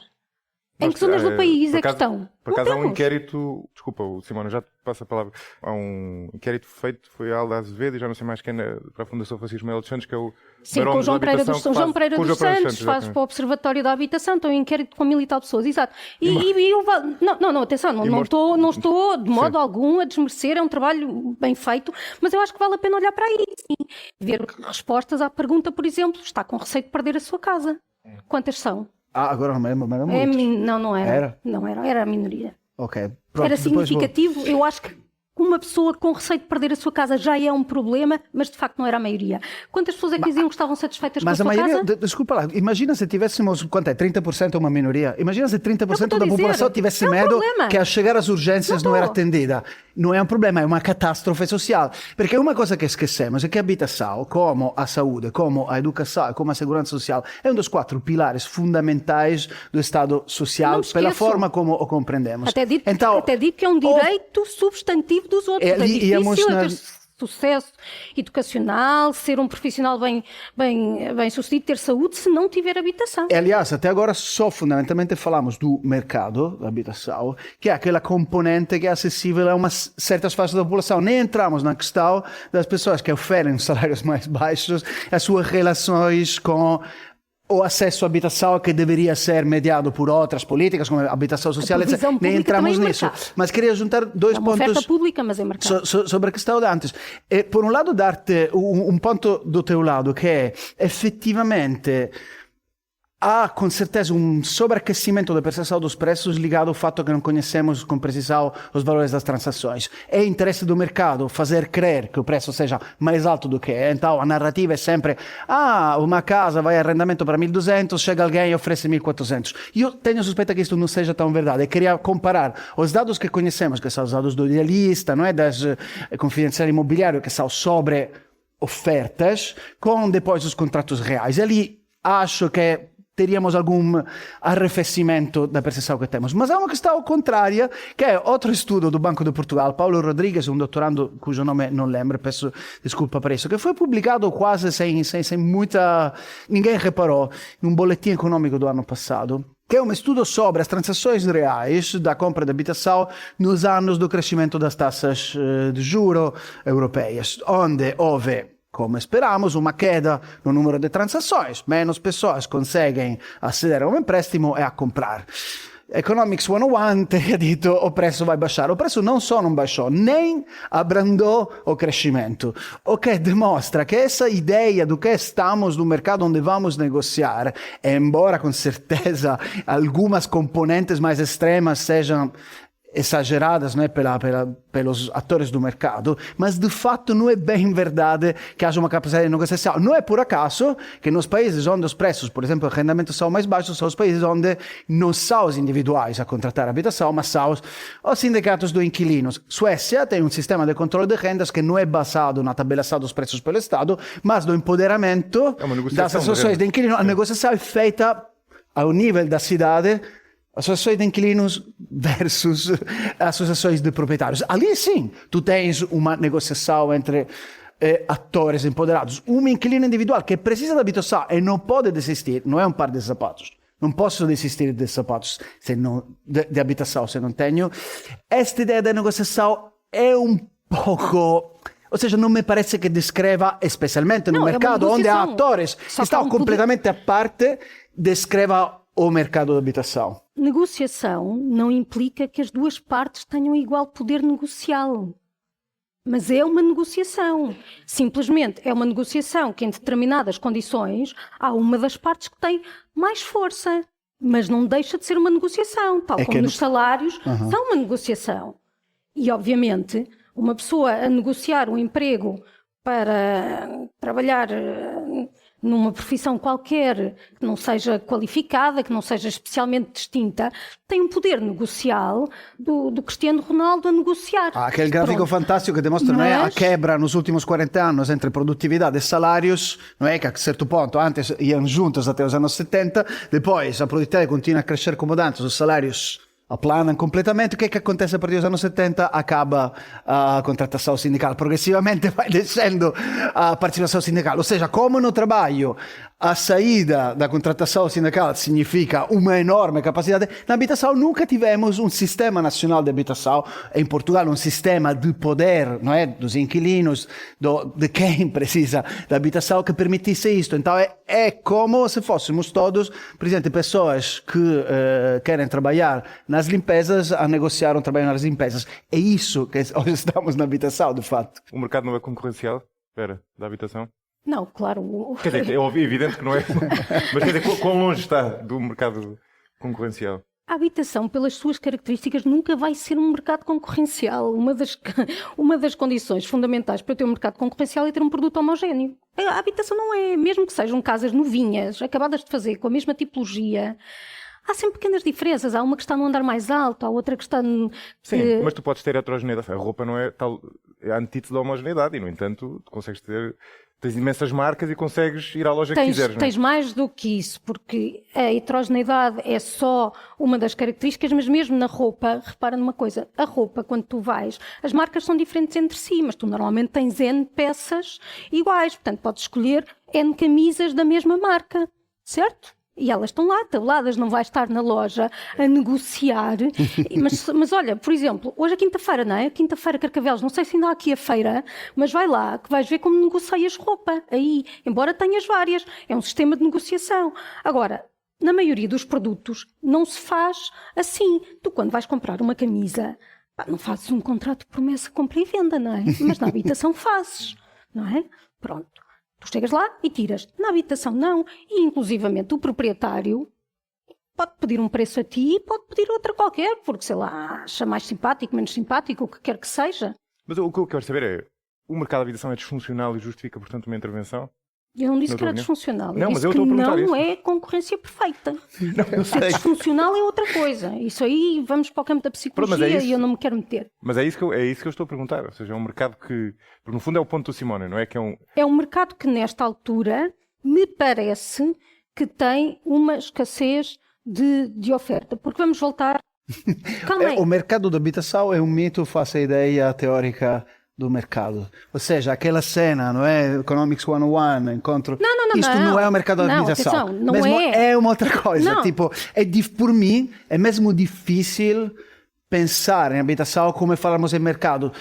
Em que zonas do país é que estão? Por acaso há um inquérito, desculpa, Simona, já te passo a palavra. Há um inquérito feito, foi a Alda Azevedo e já não sei mais quem, para a Fundação Francisco Melo dos Santos, que é o Sim, com o João Pereira dos Santos, faz para o Observatório da Habitação, tem um inquérito com 1000 e tal pessoas, exato. Não, atenção, não estou de modo algum a desmerecer, é um trabalho bem feito, mas eu acho que vale a pena olhar para aí e ver respostas à pergunta, por exemplo, está com receio de perder a sua casa. Quantas são? Agora não lembro, mas era muito. Não era. Era? Não era a minoria. Ok. Pronto, Era significativo, eu acho que uma pessoa com receio de perder a sua casa já é um problema, mas de facto não era a maioria. Quantas pessoas é que diziam que estavam satisfeitas com a sua casa? Desculpa lá, imagina se tivéssemos, quanto é, 30% uma minoria? Imagina se 30% da popolação tivesse medo que a chegar às urgências não era atendida. Não é um problema, é uma catástrofe social. Perché uma coisa che esquecemos è che a habitação, como a saúde, como a educação, como a segurança social, é um dos 4 pilares fundamentais do Estado social, pela forma como o compreendemos. Até digo que é um direito substantivo dos outros. É difícil ter sucesso educacional, ser um profissional bem sucedido, ter saúde, se não tiver habitação. Aliás, até agora só fundamentalmente falamos do mercado da habitação, que é aquela componente que é acessível a umas certas faixas da população. Nem entramos na questão das pessoas que oferem salários mais baixos, as suas relações com o acesso à habitação que deveria ser mediado por outras políticas, como a habitação social, etc. Nem entramos nisso. Mas queria juntar 2 pontos oferta pública, mas é mercado. sobre a questão de antes. Por um lado, dar-te um ponto do teu lado, que é, effettivamente, há com certeza um sobreaquecimento da percepção dos preços ligado ao fato que não conhecemos com precisão os valores das transações. É interesse do mercado fazer crer que o preço seja mais alto do que é. Então a narrativa é sempre uma casa vai a arrendamento para 1.200, chega alguém e oferece 1.400. Eu tenho suspeita que isto não seja tão verdade. Eu queria comparar os dados que conhecemos, que são os dados do Idealista, não é? Das Confidencial Imobiliário, que são sobre ofertas, com depois os contratos reais. E ali acho que teríamos algum arrefecimento da perceção que temos. Mas há uma questão contrária, que é outro estudo do Banco de Portugal, Paulo Rodrigues, um doutorando cujo nome não lembro, peço desculpa por isso, que foi publicado quase sem muita... Ninguém reparou, num boletim econômico do ano passado, que é um estudo sobre as transações reais da compra de habitação nos anos do crescimento das taxas de juro europeias, onde houve, como esperamos, uma queda no número de transações. Menos pessoas conseguem aceder a um empréstimo e a comprar. Economics 101 teria dito o preço vai baixar. O preço não só não baixou, nem abrandou o crescimento. O que demonstra que essa ideia do que estamos no mercado onde vamos negociar, embora com certeza algumas componentes mais extremas sejam exageradas, não é, pelos atores do mercado, mas de fato não é bem verdade que haja uma capacidade de negociação. Não é por acaso que nos países onde os preços, por exemplo, de arrendamento são mais baixos, são os países onde não são os individuais a contratar habitação, mas são os sindicatos dos inquilinos. Suécia tem um sistema de controle de rendas que não é baseado na tabelação dos preços pelo Estado, mas do empoderamento das associações de inquilinos. A negociação é feita ao nível da cidade, associações de inquilinos versus associações de proprietários. Ali sim, tu tens uma negociação entre atores empoderados. Um inquilino individual que precisa de habitação e não pode desistir, não é um par de sapatos. Não posso desistir de sapatos de habitação se não tenho. Esta ideia da negociação é um pouco... Ou seja, não me parece que descreva, especialmente no mercado onde há atores que estão completamente à parte, descreva o mercado de habitação. Negociação não implica que as duas partes tenham igual poder negocial. Mas é uma negociação. Simplesmente é uma negociação que, em determinadas condições, há uma das partes que tem mais força. Mas não deixa de ser uma negociação, tal como nos salários são uma negociação. E, obviamente, uma pessoa a negociar um emprego para trabalhar numa profissão qualquer que não seja qualificada, que não seja especialmente distinta, tem um poder negocial do Cristiano Ronaldo a negociar. Aquele gráfico fantástico que demonstra não é, a quebra nos últimos 40 anos entre produtividade e salários, não é, que a certo ponto antes iam juntos até os anos 70, depois a produtividade continua a crescer como antes, os salários aplanam completamente. O que é que acontece a partir dos anos 70? Acaba a contratação sindical. Progressivamente vai descendo a participação sindical. Ou seja, como no trabalho a saída da contratação sindical significa uma enorme capacidade, na habitação nunca tivemos um sistema nacional de habitação. Em Portugal, um sistema de poder, não é, dos inquilinos, de quem precisa da habitação, que permitisse isto. Então é como se fôssemos todos, por exemplo, pessoas que querem trabalhar nas limpezas a negociar um trabalho nas limpezas. É isso que hoje estamos na habitação, de fato. O mercado não é concorrencial? Da habitação? Não, claro. Quer dizer, é evidente que não é. Mas quer dizer, quão longe está do mercado concorrencial? A habitação, pelas suas características, nunca vai ser um mercado concorrencial. Uma das condições fundamentais para ter um mercado concorrencial é ter um produto homogéneo. A habitação não é, mesmo que sejam casas novinhas, acabadas de fazer, com a mesma tipologia. Há sempre pequenas diferenças. Há uma que está no andar mais alto, há outra que está... Sim, mas tu podes ter heterogeneidade. A roupa não é tal... É a antítese da homogeneidade e, no entanto, tu consegues ter... Tens imensas marcas e consegues ir à loja que quiseres. Tens mais do que isso, porque a heterogeneidade é só uma das características, mas mesmo na roupa, repara numa coisa, a roupa, quando tu vais, as marcas são diferentes entre si, mas tu normalmente tens N peças iguais, portanto podes escolher N camisas da mesma marca, certo? E elas estão lá tabeladas, não vais estar na loja a negociar. Mas olha, por exemplo, hoje é quinta-feira, não é? Quinta-feira, Carcavelos, não sei se ainda há aqui a feira, mas vai lá que vais ver como negocias roupa aí, embora tenhas várias. É um sistema de negociação. Agora, na maioria dos produtos não se faz assim. Tu, quando vais comprar uma camisa, não fazes um contrato de promessa, compra e venda, não é? Mas na habitação fazes, não é? Pronto. Tu chegas lá e tiras. Na habitação não. E inclusivamente o proprietário pode pedir um preço a ti e pode pedir outra qualquer, porque sei lá, acha mais simpático, menos simpático, o que quer que seja. Mas o que eu quero saber é, o mercado da habitação é disfuncional e justifica, portanto, uma intervenção? Eu não disse Na que era tua opinião? disfuncional. Não, Eu mas disse eu que estou a perguntar não isso. é concorrência perfeita. Não, eu Ser disfuncional é outra coisa. Isso aí, vamos para o campo da psicologia Pronto, mas é isso. e eu não me quero meter. Mas é isso que eu estou a perguntar. Ou seja, é um mercado que, porque no fundo é o ponto do Simone, não é? Que é um... É um mercado que, nesta altura, me parece que tem uma escassez de oferta. Porque vamos voltar... Calma aí. O mercado da habitação é um mito face à ideia teórica do mercado. Ou seja, aquela cena, não é? Economics 101, encontro... Não, Isto não é o mercado da Não, habitação. atenção, não mesmo é. É uma outra coisa. Não. Tipo, por mim, é mesmo difícil pensar em habitação como falamos em mercado.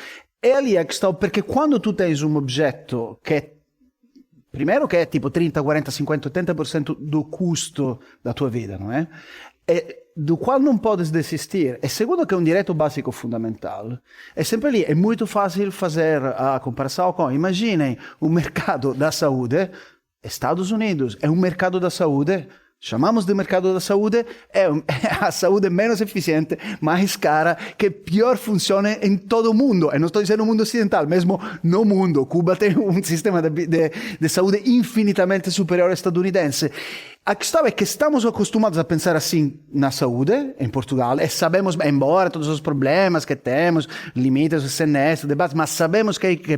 É ali a questão, porque quando tu tens um objeto que é primeiro que é tipo 30, 40, 50, 80% do custo da tua vida, não é? Do qual não podes desistir. E segundo que é um direito básico fundamental, é sempre ali, é muito fácil fazer a comparação com, imaginem, o mercado da saúde, Estados Unidos, é um mercado da saúde, chamamos de mercado da saúde, é a saúde menos eficiente, mais cara, que pior funciona em todo o mundo. E não estou dizendo no mundo ocidental, mesmo no mundo. Cuba tem um sistema de saúde infinitamente superior ao estadunidense. A questão é que estamos acostumados a pensar assim na saúde, em Portugal, e sabemos, embora todos os problemas que temos, limites, SNS, debates, mas sabemos que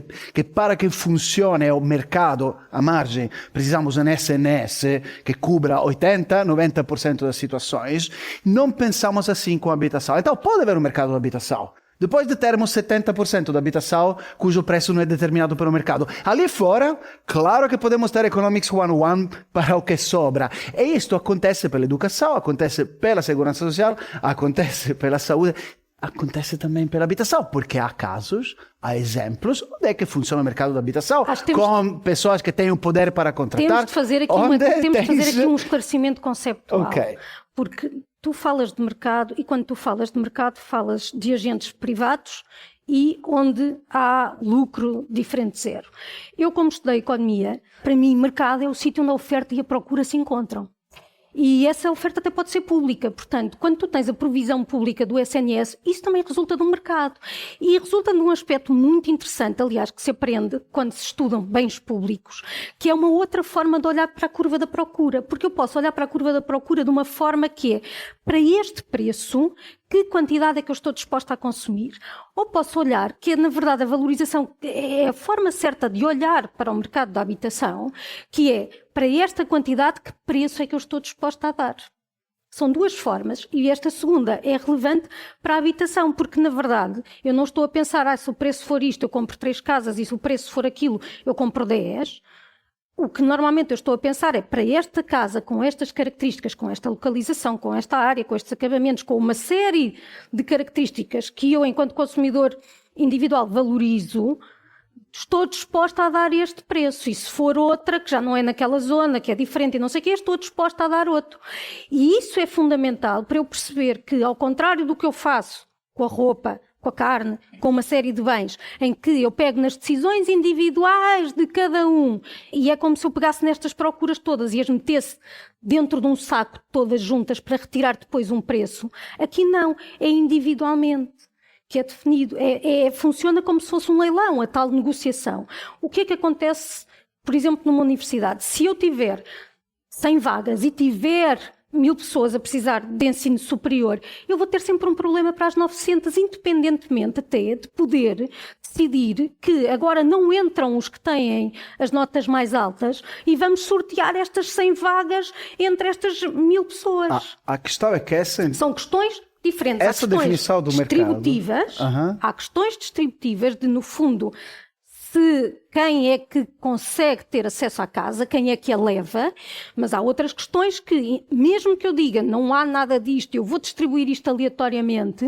para que funcione o mercado à margem, precisamos de um SNS que cubra 80, 90% das situações. Não pensamos assim com a habitação. Então pode haver um mercado de habitação. Depois de termos 70% da habitação cujo preço não é determinado pelo mercado. Ali fora, claro que podemos ter Economics 101 para o que sobra. E isto acontece pela educação, acontece pela segurança social, acontece pela saúde, acontece também pela habitação, porque há casos, há exemplos, onde é que funciona o mercado da habitação, com pessoas que têm o poder para contratar. Temos de fazer aqui um esclarecimento conceptual. Ok. Porque tu falas de mercado e quando tu falas de mercado falas de agentes privados e onde há lucro diferente de zero. Eu, como estudei economia, para mim mercado é o sítio onde a oferta e a procura se encontram. E essa oferta até pode ser pública. Portanto, quando tu tens a provisão pública do SNS, isso também resulta de um mercado. E resulta de um aspecto muito interessante, aliás, que se aprende quando se estudam bens públicos, que é uma outra forma de olhar para a curva da procura. Porque eu posso olhar para a curva da procura de uma forma que é, para este preço, que quantidade é que eu estou disposta a consumir? Ou posso olhar que, na verdade, a valorização é a forma certa de olhar para o mercado da habitação, que é, para esta quantidade, que preço é que eu estou disposta a dar? São duas formas, e esta segunda é relevante para a habitação, porque, na verdade, eu não estou a pensar, se o preço for isto, eu compro 3 casas, e se o preço for aquilo, eu compro 10. O que normalmente eu estou a pensar é, para esta casa, com estas características, com esta localização, com esta área, com estes acabamentos, com uma série de características que eu, enquanto consumidor individual, valorizo, estou disposta a dar este preço. E se for outra, que já não é naquela zona, que é diferente e não sei o quê, estou disposta a dar outro. E isso é fundamental para eu perceber que, ao contrário do que eu faço com a roupa, com a carne, com uma série de bens, em que eu pego nas decisões individuais de cada um, e é como se eu pegasse nestas procuras todas e as metesse dentro de um saco todas juntas para retirar depois um preço. Aqui não, é individualmente que é definido, funciona como se fosse um leilão, a tal negociação. O que é que acontece, por exemplo, numa universidade? Se eu tiver 100 vagas e tiver 1000 pessoas a precisar de ensino superior, eu vou ter sempre um problema para as 900, independentemente até de poder decidir que agora não entram os que têm as notas mais altas e vamos sortear estas 100 vagas entre estas 1000 pessoas. A questão é que são questões diferentes. Essa definição do mercado. Há questões distributivas de, no fundo, se quem é que consegue ter acesso à casa, quem é que a leva, mas há outras questões que, mesmo que eu diga não há nada disto, eu vou distribuir isto aleatoriamente,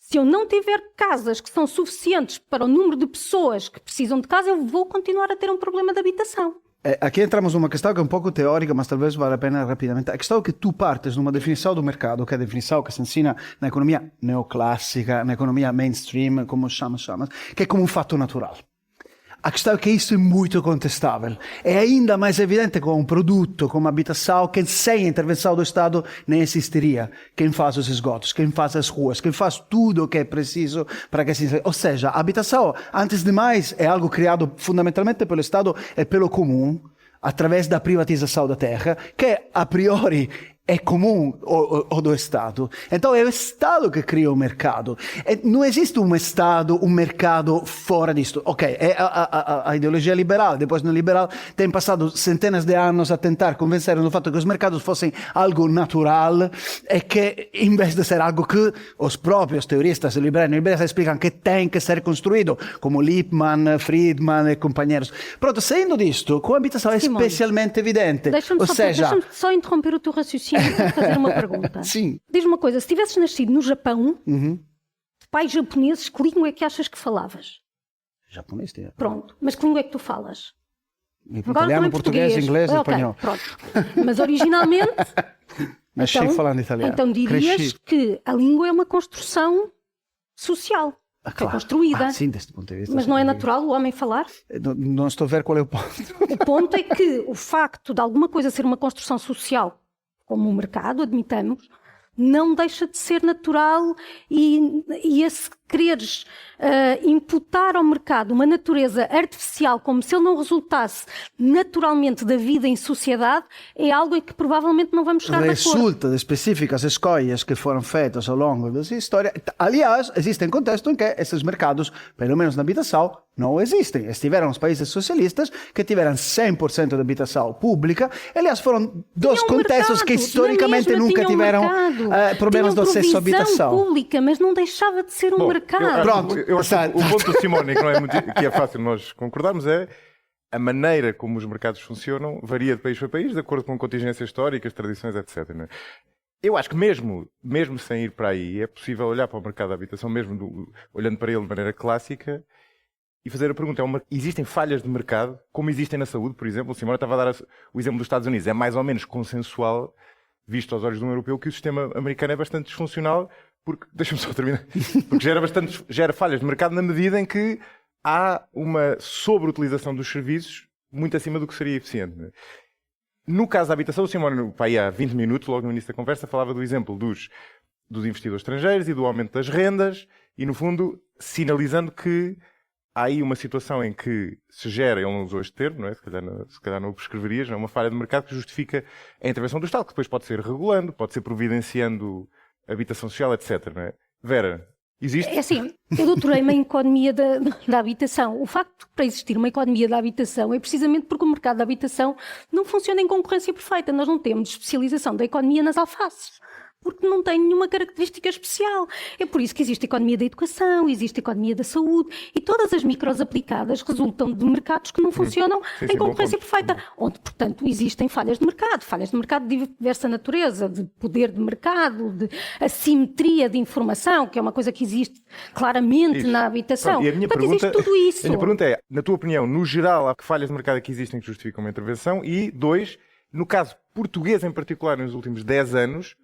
se eu não tiver casas que são suficientes para o número de pessoas que precisam de casa, eu vou continuar a ter um problema de habitação. Aqui entramos numa questão que é um pouco teórica, mas talvez valha a pena rapidamente. A questão é que tu partes numa definição do mercado, que é a definição que se ensina na economia neoclássica, na economia mainstream, como chamas, que é como um fato natural. A questão é que isso é muito contestável. É ainda mais evidente com um produto como a habitação, que sem a intervenção do Estado nem existiria. Quem faz os esgotos, quem faz as ruas, quem faz tudo o que é preciso para que se... Ou seja, a habitação, antes de mais, é algo criado fundamentalmente pelo Estado e pelo comum, através da privatização da terra, que a priori é comum ao do Estado. Então é o Estado que cria o mercado. Não existe um Estado, um mercado fora disto. Ok, é a ideologia liberal, depois no liberal, tem passado centenas de anos a tentar convencer no fatto que os mercados fossem algo natural e que, em vez de ser algo que os próprios teoristas liberais explicam que tem que ser construído, como Lippmann, Friedman e companheiros. Pronto, saindo disto, com a habitação é Simone, especialmente evidente. Deixa-me só interromper o teu raciocínio para fazer uma pergunta. Sim. Diz-me uma coisa, se tivesses nascido no Japão, de pais japoneses, que língua é que achas que falavas? Japonês, tia. Pronto, mas que língua é que tu falas? Italiano, também português, inglês, Ok, espanhol. pronto. Mas originalmente... Nasci falando italiano. Então dirias Cresci. que a língua é uma construção social. Que é construída. Sim, deste ponto de vista. Mas não é natural o homem falar? Não estou a ver qual é o ponto. O ponto é que o facto de alguma coisa ser uma construção social, como o mercado, admitamos, não deixa de ser natural e esse quereres imputar ao mercado uma natureza artificial como se ele não resultasse naturalmente da vida em sociedade é algo em que provavelmente não vamos chegar de acordo. Resulta de específicas escolhas que foram feitas ao longo da história. Aliás, existem contextos em que esses mercados, pelo menos na habitação, não existem. Estiveram os países socialistas que tiveram 100% de habitação pública. Aliás, foram dois contextos que historicamente nunca tiveram problemas de acesso à habitação. Pública, mas não deixava de ser um mercado. Pronto. Eu acho que o ponto do Simone, que é fácil nós concordarmos, é a maneira como os mercados funcionam varia de país para país, de acordo com contingências históricas, tradições, etc. Não é? Eu acho que mesmo sem ir para aí, é possível olhar para o mercado da habitação, olhando para ele de maneira clássica, e fazer a pergunta, existem falhas de mercado, como existem na saúde, por exemplo? O Simone estava a dar o exemplo dos Estados Unidos. É mais ou menos consensual, visto aos olhos de um europeu, que o sistema americano é bastante disfuncional, porque, deixa-me só terminar, porque gera falhas de mercado na medida em que há uma sobreutilização dos serviços muito acima do que seria eficiente. Não é? No caso da habitação, o Simone, há 20 minutos, logo no início da conversa, falava do exemplo dos investidores estrangeiros e do aumento das rendas e, no fundo, sinalizando que há aí uma situação em que se gera, ele não usou este termo, não é? Se calhar não o prescreverias, não é? Uma falha de mercado que justifica a intervenção do Estado, que depois pode ser regulando, pode ser providenciando habitação social, etc. Não é? Vera, existe? É assim, eu doutorei-me em economia da habitação. O facto de para existir uma economia da habitação é precisamente porque o mercado da habitação não funciona em concorrência perfeita. Nós não temos especialização da economia nas alfaces, porque não tem nenhuma característica especial. É por isso que existe a economia da educação, existe a economia da saúde, e todas as micros aplicadas resultam de mercados que não funcionam em concorrência perfeita, onde, portanto, existem falhas de mercado de diversa natureza, de poder de mercado, de assimetria de informação, que é uma coisa que existe claramente na habitação. E a minha portanto, existe tudo isso. A minha pergunta é, na tua opinião, no geral, há que falhas de mercado que existem que justificam uma intervenção? E, 2, no caso português em particular, nos últimos 10 anos,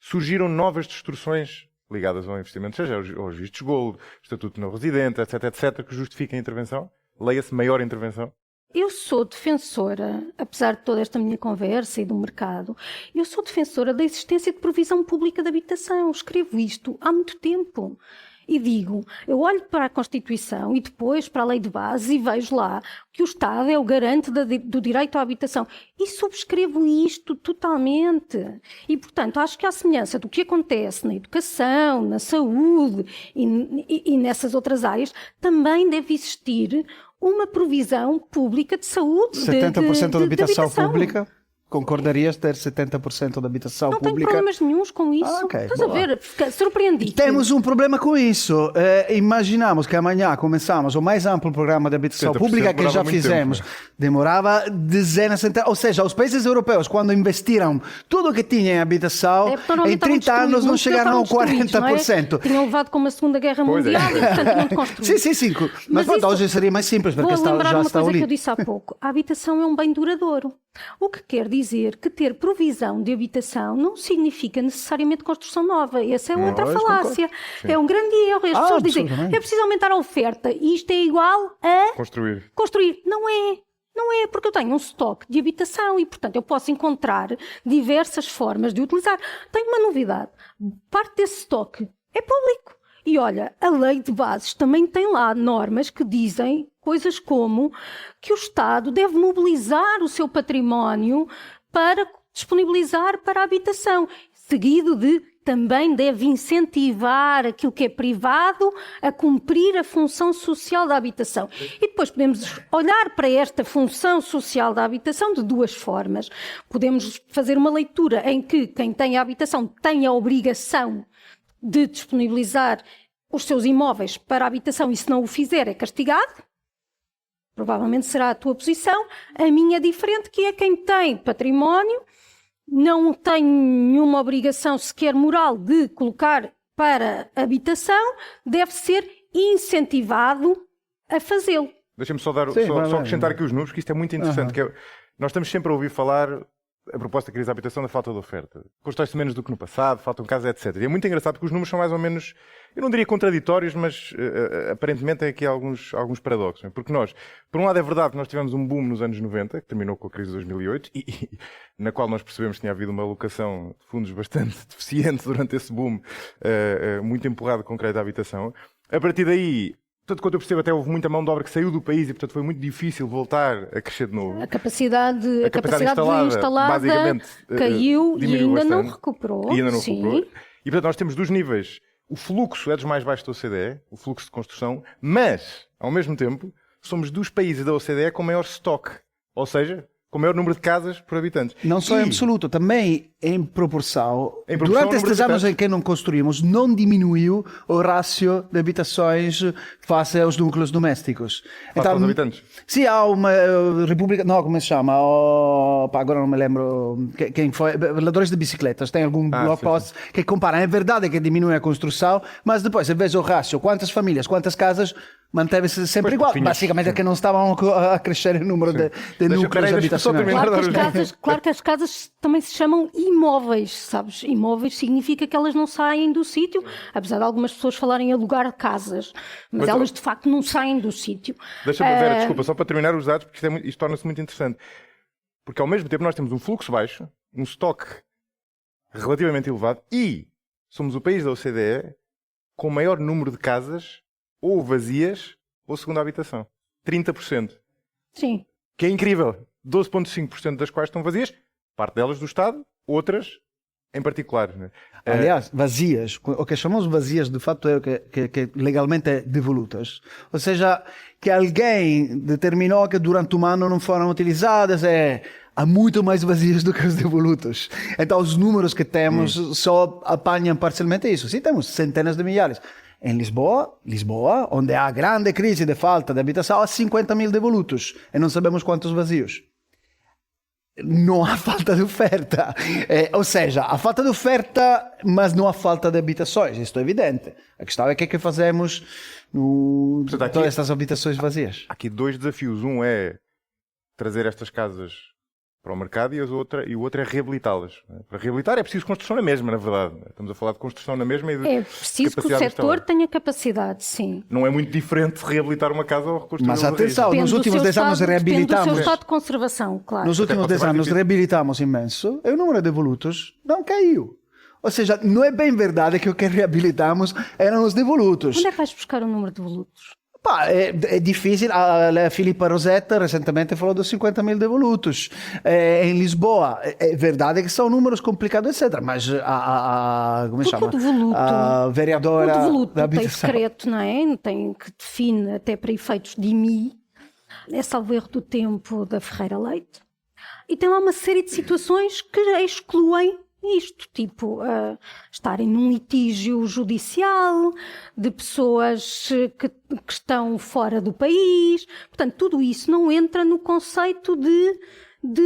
surgiram novas distorções ligadas ao investimento, seja aos vistos gold, estatuto não residente, etc., que justifiquem a intervenção? Leia-se maior intervenção? Eu sou defensora, apesar de toda esta minha conversa e do mercado, eu sou defensora da existência de provisão pública de habitação. Escrevo isto há muito tempo. E digo, eu olho para a Constituição e depois para a Lei de Base e vejo lá que o Estado é o garante do direito à habitação. E subscrevo isto totalmente. E, portanto, acho que à semelhança do que acontece na educação, na saúde e nessas outras áreas, também deve existir uma provisão pública de saúde. 70% da habitação pública? Concordarias ter 70% da habitação pública? Não tenho problemas nenhuns com isso. Okay, estás a ver? Fiquei surpreendido. Temos um problema com isso. Imaginamos que amanhã começamos o mais amplo programa de habitação pública que já fizemos. Tempo, né? Demorava dezenas, centenas. Ou seja, os países europeus, quando investiram tudo o que tinha em habitação, em 30 anos não chegaram ao 40%. Não é? Tinham levado com uma Segunda Guerra Mundial e, portanto, não construíram. Sim. Mas pronto, hoje seria mais simples, porque já está ali. Vou lembrar uma coisa que eu disse há pouco. A habitação é um bem duradouro. O que quer dizer dizer que ter provisão de habitação não significa necessariamente construção nova. Essa é outra Pois, falácia. concordo. É um grande erro. As pessoas dizem, absolutamente. é preciso aumentar a oferta e isto é igual a Construir. Não é. Não é, porque eu tenho um estoque de habitação e, portanto, eu posso encontrar diversas formas de utilizar. Tenho uma novidade. Parte desse estoque é público. E olha, a lei de bases também tem lá normas que dizem coisas como que o Estado deve mobilizar o seu património para disponibilizar para a habitação, seguido de também deve incentivar aquilo que é privado a cumprir a função social da habitação. E depois podemos olhar para esta função social da habitação de duas formas. Podemos fazer uma leitura em que quem tem a habitação tem a obrigação de disponibilizar os seus imóveis para a habitação e se não o fizer é castigado. Provavelmente será a tua posição. A minha é diferente, que é quem tem património não tem nenhuma obrigação sequer moral de colocar para habitação, deve ser incentivado a fazê-lo. Deixa-me só, Sim, só acrescentar aqui os números, que isto é muito interessante. Que nós estamos sempre a ouvir falar, a proposta da crise da habitação, da falta de oferta. Constrói-se menos do que no passado, faltam casas, etc. E é muito engraçado porque os números são mais ou menos, eu não diria contraditórios, mas aparentemente tem aqui alguns paradoxos. Porque nós, por um lado é verdade que nós tivemos um boom nos anos 90, que terminou com a crise de 2008, e na qual nós percebemos que tinha havido uma alocação de fundos bastante deficiente durante esse boom, muito empurrado com crédito à habitação. A partir daí, tanto quanto eu percebo, até houve muita mão de obra que saiu do país e, portanto, foi muito difícil voltar a crescer de novo. A capacidade instalada, basicamente, caiu e ainda bastante, não recuperou. E ainda não Sim. recuperou. E, portanto, nós temos 2 níveis. O fluxo é dos mais baixos da OCDE, o fluxo de construção, mas, ao mesmo tempo, somos dos países da OCDE com maior estoque. Ou seja, com maior número de casas por habitantes. Não só em absoluto, também em proporção. Em proporção ao Durante número estes de anos habitantes. em que não construímos, não diminuiu o rácio de habitações face aos núcleos domésticos. Face aos habitantes. Sim, há uma república, não, como se chama? Agora não me lembro quem foi. Veladores de bicicletas, tem algum blog post que compara. É verdade que diminui a construção, mas depois, se vês o rácio, quantas famílias, quantas casas, manteve-se sempre igual. Basicamente é que não estavam a crescer o número de núcleos habitacionais. Claro que as casas também se chamam imóveis, sabes? Imóveis significa que elas não saem do sítio, apesar de algumas pessoas falarem alugar casas, mas elas de facto não saem do sítio. Deixa-me, Vera, desculpa, só para terminar os dados, porque isto torna-se muito interessante. Porque ao mesmo tempo nós temos um fluxo baixo, um estoque relativamente elevado e somos o país da OCDE com o maior número de casas ou vazias ou segunda habitação. 30%. Sim. Que é incrível. 12,5% das quais estão vazias, parte delas do Estado, outras em particular. Né? Aliás, vazias, o que chamamos vazias de facto é o que legalmente é devolutas. Ou seja, que alguém determinou que durante um ano não foram utilizadas, há muito mais vazias do que os devolutos. Então os números que temos só apanham parcialmente isso. Sim, temos centenas de milhares. Em Lisboa, onde há grande crise de falta de habitação, há 50 mil devolutos e não sabemos quantos vazios. Não há falta de oferta. Ou seja, há falta de oferta, mas não há falta de habitações. Isto é evidente. A questão é o que é que fazemos com todas estas habitações vazias. Há aqui 2 desafios. Um é trazer estas casas para o mercado e o outro é reabilitá-las. Para reabilitar é preciso construção na mesma, na verdade. Estamos a falar de construção na mesma e de É preciso que o setor tenha capacidade, sim. Não é muito diferente reabilitar uma casa ou reconstruir Mas atenção, nos últimos 10 anos reabilitamos. Depende do seu estado de conservação, claro. Nos últimos 10 anos reabilitamos imenso e o número de devolutos não caiu. Ou seja, não é bem verdade que o que reabilitamos eram os devolutos. Onde é que vais buscar o número de devolutos? É difícil. A Filipa Rosetta recentemente falou dos 50 mil devolutos. Em Lisboa, é verdade que são números complicados, etc. Mas como se chama? A vereadora o devoluto da tem habitação. decreto, não é? Tem que define até para efeitos de IMI. É salvo erro do tempo da Ferreira Leite. E tem lá uma série de situações que excluem isto, tipo estarem num litígio judicial, de pessoas que estão fora do país. Portanto, tudo isso não entra no conceito de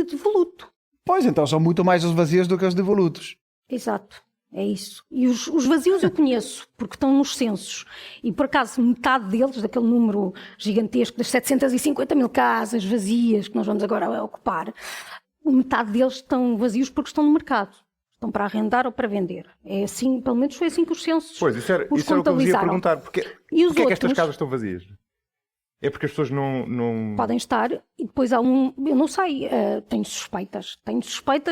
devoluto. Pois, então são muito mais os vazios do que os devolutos. Exato, é isso. E os vazios eu conheço, porque estão nos censos. E, por acaso, metade deles, daquele número gigantesco das 750 mil casas vazias que nós vamos agora ocupar, metade deles estão vazios porque estão no mercado. Estão para arrendar ou para vender. É assim, pelo menos foi assim que os censos Pois, isso era o que eu vos ia contabilizaram. perguntar. Porquê E os é que estas outros? casas estão vazias? É porque as pessoas não... Podem estar, e depois há eu não sei, tenho suspeitas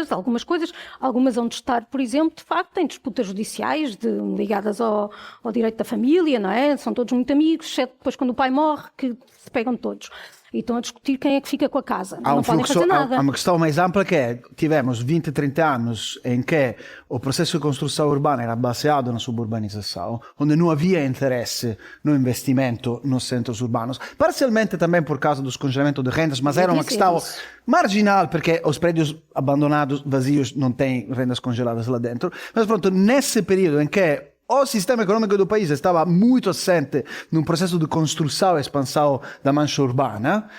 de algumas coisas, algumas vão de estar, por exemplo, de facto, em disputas judiciais ligadas ao direito da família, não é? São todos muito amigos, exceto depois quando o pai morre, que se pegam todos. E estão a discutir quem é que fica com a casa. Não podem fazer nada. Há uma questão mais ampla que é, tivemos 20, 30 anos em que o processo de construção urbana era baseado na suburbanização, onde não havia interesse no investimento nos centros urbanos, parcialmente também por causa do descongelamento de rendas, mas era uma questão marginal, porque os prédios abandonados, vazios, não têm rendas congeladas lá dentro. Mas pronto, nesse período em que o sistema econômico do país estava muito assente num processo de construção e expansão da mancha urbana,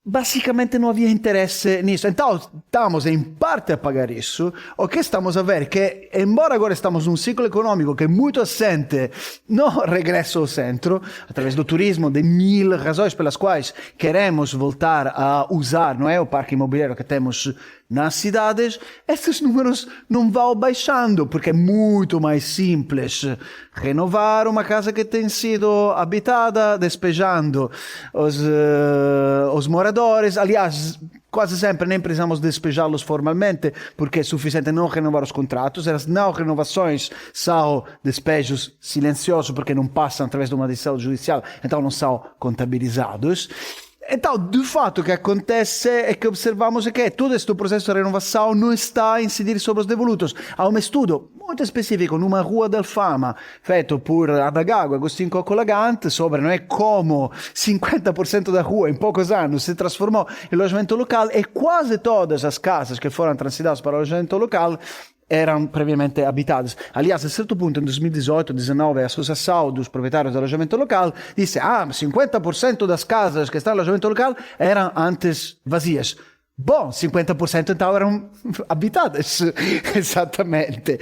basicamente não havia interesse nisso. Então, estamos em parte a pagar isso. O que estamos a ver é que, embora agora estamos num ciclo econômico que é muito assente no regresso ao centro, através do turismo, de 1000 razões pelas quais queremos voltar a usar, não é, o parque imobiliário que temos nas cidades, esses números não vão baixando, porque é muito mais simples renovar uma casa que tem sido habitada, despejando os moradores. Aliás, quase sempre nem precisamos despejá-los formalmente, porque é suficiente não renovar os contratos. As não renovações são despejos silenciosos, porque não passam através de uma decisão judicial, então não são contabilizados. Então, de fato, o que acontece é que observamos que todo este processo de renovação não está a incidir sobre os devolutos. Há um estudo muito específico numa rua del Fama, feito por Adagago e Agostinho Cocolagante, sobre não é, como 50% da rua em poucos anos se transformou em alojamento local, e quase todas as casas que foram transitadas para o alojamento local eram previamente habitadas. Aliás, a certo punto, em 2018-19, a Associação dos Proprietários de Alojamento Local disse 50% das casas que estão no alojamento local eram antes vazias. Bom, 50% então eram habitadas, exatamente.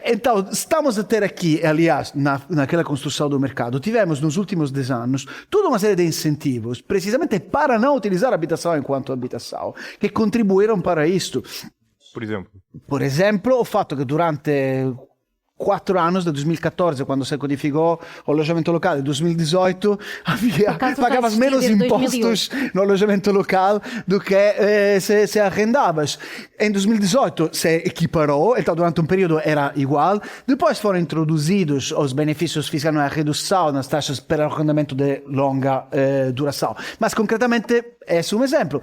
Então, estamos a ter aqui, aliás, naquela construção do mercado, tivemos nos últimos 10 anos toda uma série de incentivos, precisamente para não utilizar a habitação enquanto habitação, que contribuíram para isto. Por exemplo? O fatto che durante 4 anos, de 2014, quando se codificou o alojamento local, em 2018, pagavas menos impostos no alojamento local do que se arrendavas. Em 2018 se equiparou, então durante um período era igual. Depois foram introduzidos os benefícios fiscais, a redução nas taxas para arrendamento de longa duração. Mas concretamente, esse é um exemplo.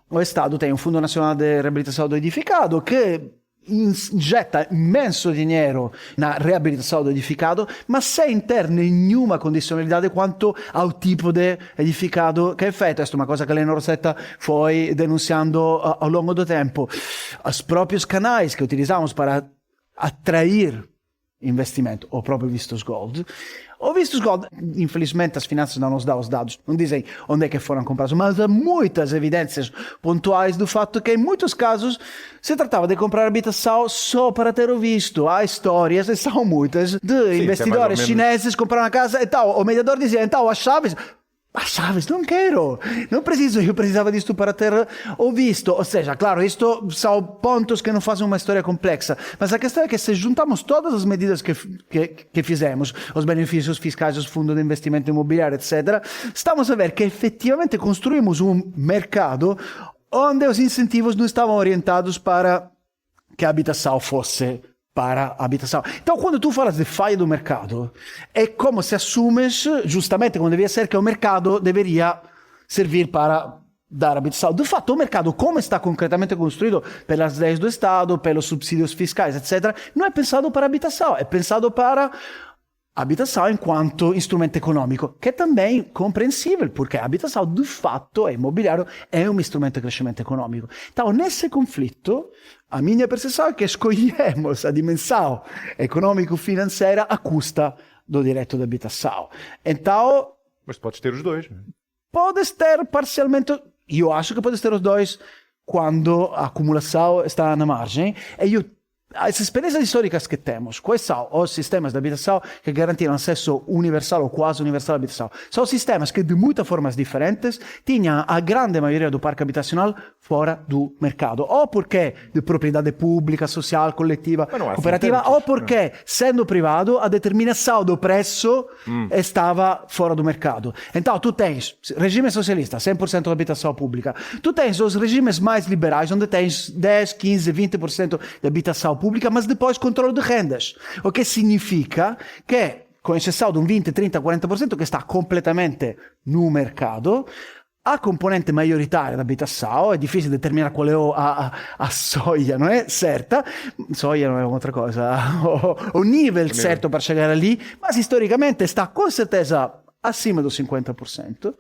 O Estado tem um Fundo Nacional de Reabilitação do Edificado que injeta imenso dinheiro na reabilitação do edificado, mas sem ter nenhuma condizionalidade quanto ao tipo de edificado que é feito. Esta é uma coisa que Lena Rosetta foi denunciando ao longo do tempo. Os próprios canais que utilizamos para atrair investimento, o próprio Vistos Gold. O Vistos Gold, infelizmente, as finanças não nos dão os dados, não dizem onde é que foram comprados, mas há muitas evidências pontuais do fato que, em muitos casos, se tratava de comprar habitação só para ter o visto. Há histórias, e são muitas, de investidores chineses compraram a casa e tal. O mediador dizia, então, as chaves, não quero, não preciso, eu precisava disto para ter o visto. Ou seja, claro, isto são pontos que não fazem uma história complexa, mas a questão é que se juntamos todas as medidas que fizemos, os benefícios fiscais, os fundos de investimento imobiliário, etc., estamos a ver que efetivamente construímos um mercado onde os incentivos não estavam orientados para que a habitação fosse para a habitação. Então, quando tu falas de falha do mercado, é como se assumes, justamente como devia ser, que o mercado deveria servir para dar habitação. De fato, o mercado, como está concretamente construído pelas leis do Estado, pelos subsídios fiscais, etc., não é pensado para habitação, é pensado para habitação enquanto instrumento econômico, que é também compreensível, porque a habitação, de fato, imobiliário, é um instrumento de crescimento econômico. Então, nesse conflito, a minha percepção é que escolhemos a dimensão econômico-financeira à custa do direito de habitação. Então... Mas podes ter os dois. Podes ter parcialmente... Eu acho que podes ter os dois quando a acumulação está na margem. E eu as experiências históricas que temos, quais são os sistemas de habitação que garantiram acesso universal ou quase universal à habitação? São sistemas que, de muitas formas diferentes, tinham a grande maioria do parque habitacional fora do mercado. Ou porque de propriedade pública, social, coletiva, cooperativa, ou porque, sendo privado, a determinação do preço estava fora do mercado. Então, tu tens regime socialista, 100% de habitação pública. Tu tens os regimes mais liberais, onde tens 10, 15, 20% de habitação pública, mas depois controle de rendas. O que significa que, com exceção de 20, 30, 40% que está completamente no mercado, a componente maioritária da habitação, è difficile determinare qual è a soglia, non è certa, soglia non è un'altra cosa, o nível certo per chegare lì, ma storicamente sta con certeza acima do 50%.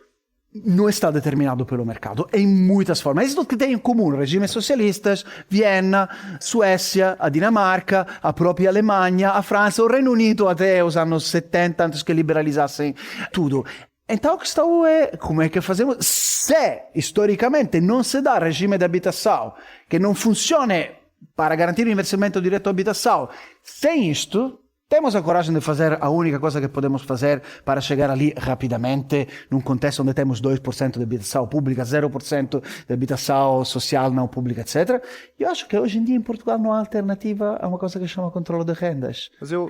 Não está determinado pelo mercado em muitas formas. Isso que tem em comum regimes socialistas, Viena, Suécia, a Dinamarca, a própria Alemanha, a França, o Reino Unido até os anos 70, antes que liberalizassem tudo. Então a questão é como é que fazemos se historicamente não se dá regime de habitação que não funcione para garantir o investimento direto à habitação. Sem isto, temos a coragem de fazer a única coisa que podemos fazer para chegar ali rapidamente, num contexto onde temos 2% de habitação pública, 0% de habitação social não pública, etc. Eu acho que hoje em dia em Portugal não há alternativa a uma coisa que chama controle de rendas. Mas eu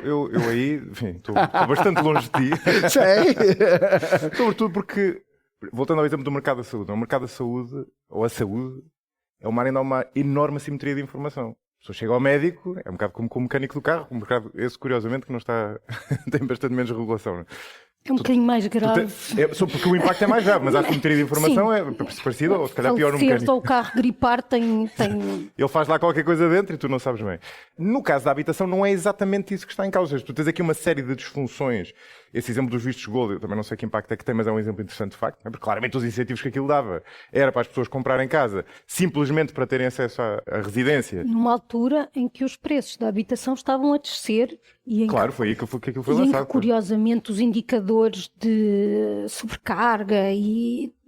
aí, enfim, estou bastante longe de ti. Sei. Sobretudo porque, voltando ao exemplo do mercado da saúde, o mercado da saúde, ou a saúde, é uma enorme assimetria de informação. A pessoa chega ao médico, é um bocado como com o mecânico do carro, um mercado esse, curiosamente, que não está, tem bastante menos regulação. Não é? É um bocadinho mais grave. Só porque o impacto é mais grave, mas a assimetria de informação é parecida, ou se calhar pior no mecânico. Ou o carro gripar tem... Ele faz lá qualquer coisa dentro e tu não sabes bem. No caso da habitação não é exatamente isso que está em causa. Tu tens aqui uma série de disfunções. Esse exemplo dos vistos gold, eu também não sei que impacto é que tem, mas é um exemplo interessante de facto. Porque claramente os incentivos que aquilo dava era para as pessoas comprarem casa, simplesmente para terem acesso à residência. Numa altura em que os preços da habitação estavam a descer e em claro, foi aí que aquilo foi e lançado. Em que, curiosamente, os indicadores de sobrecarga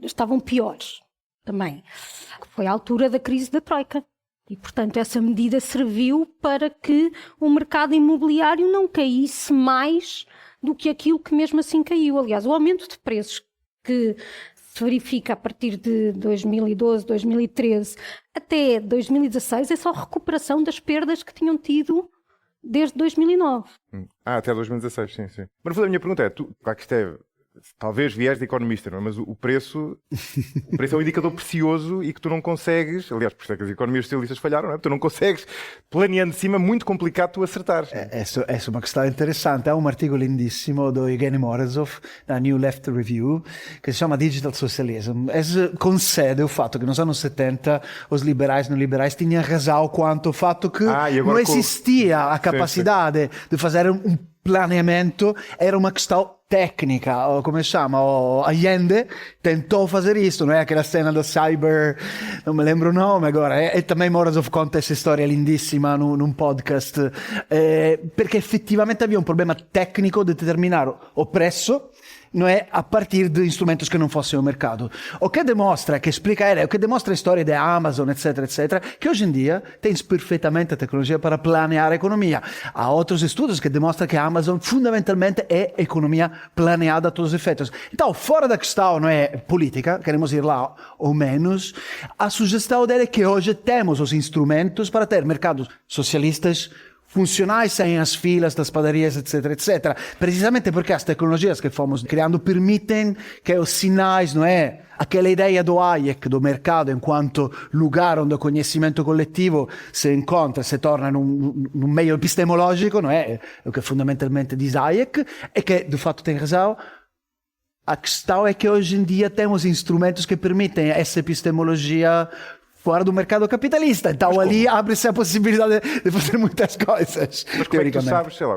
estavam piores também. Foi a altura da crise da Troika. E, portanto, essa medida serviu para que o mercado imobiliário não caísse mais do que aquilo que mesmo assim caiu. Aliás, o aumento de preços que se verifica a partir de 2012, 2013 até 2016 é só recuperação das perdas que tinham tido desde 2009. Até 2016, sim. Mas no fundo a minha pergunta é, claro que isto é, talvez viés de economista, não é? Mas o preço é um indicador precioso e que tu não consegues, aliás, por isso é que as economias socialistas falharam, não é? Tu não consegues, planeando de cima, muito complicado tu acertar. Essa é uma questão interessante. Há um artigo lindíssimo do Evgeny Morozov, da New Left Review, que se chama Digital Socialism. Esse concede o fato que nos anos 70 os liberais e neoliberais tinham razão quanto ao fato que não existia a capacidade de fazer um planeamento, era uma questão técnica, ou come si chiama, o Allende tentou fazer isso, não é? Aquela cena do cyber, não me lembro o nome agora, e também Morozov conta essa storia lindissima num podcast, perché effettivamente havia un problema tecnico di determinare o prezzo, não é, a partir de instrumentos que não fossem o mercado. O que demonstra, que explica o que demonstra a história da Amazon, etc., que hoje em dia tens perfeitamente a tecnologia para planear a economia. Há outros estudos que demonstram que a Amazon fundamentalmente é economia planeada a todos os efeitos. Então, fora da questão, não é, política, queremos ir lá ou menos, a sugestão dele é que hoje temos os instrumentos para ter mercados socialistas funcionais sem as filas das padarias, etc. Precisamente porque as tecnologias que fomos criando permitem que os sinais, não é? Aquela ideia do Hayek, do mercado, enquanto lugar onde o conhecimento coletivo se encontra, se torna num meio epistemológico, não é? O que fundamentalmente diz Hayek, e que, de fato, tem razão. A questão é que hoje em dia temos instrumentos que permitem essa epistemologia fora do mercado capitalista. Então mas ali abre-se a possibilidade de fazer muitas coisas. Mas como é que tu sabes, sei lá,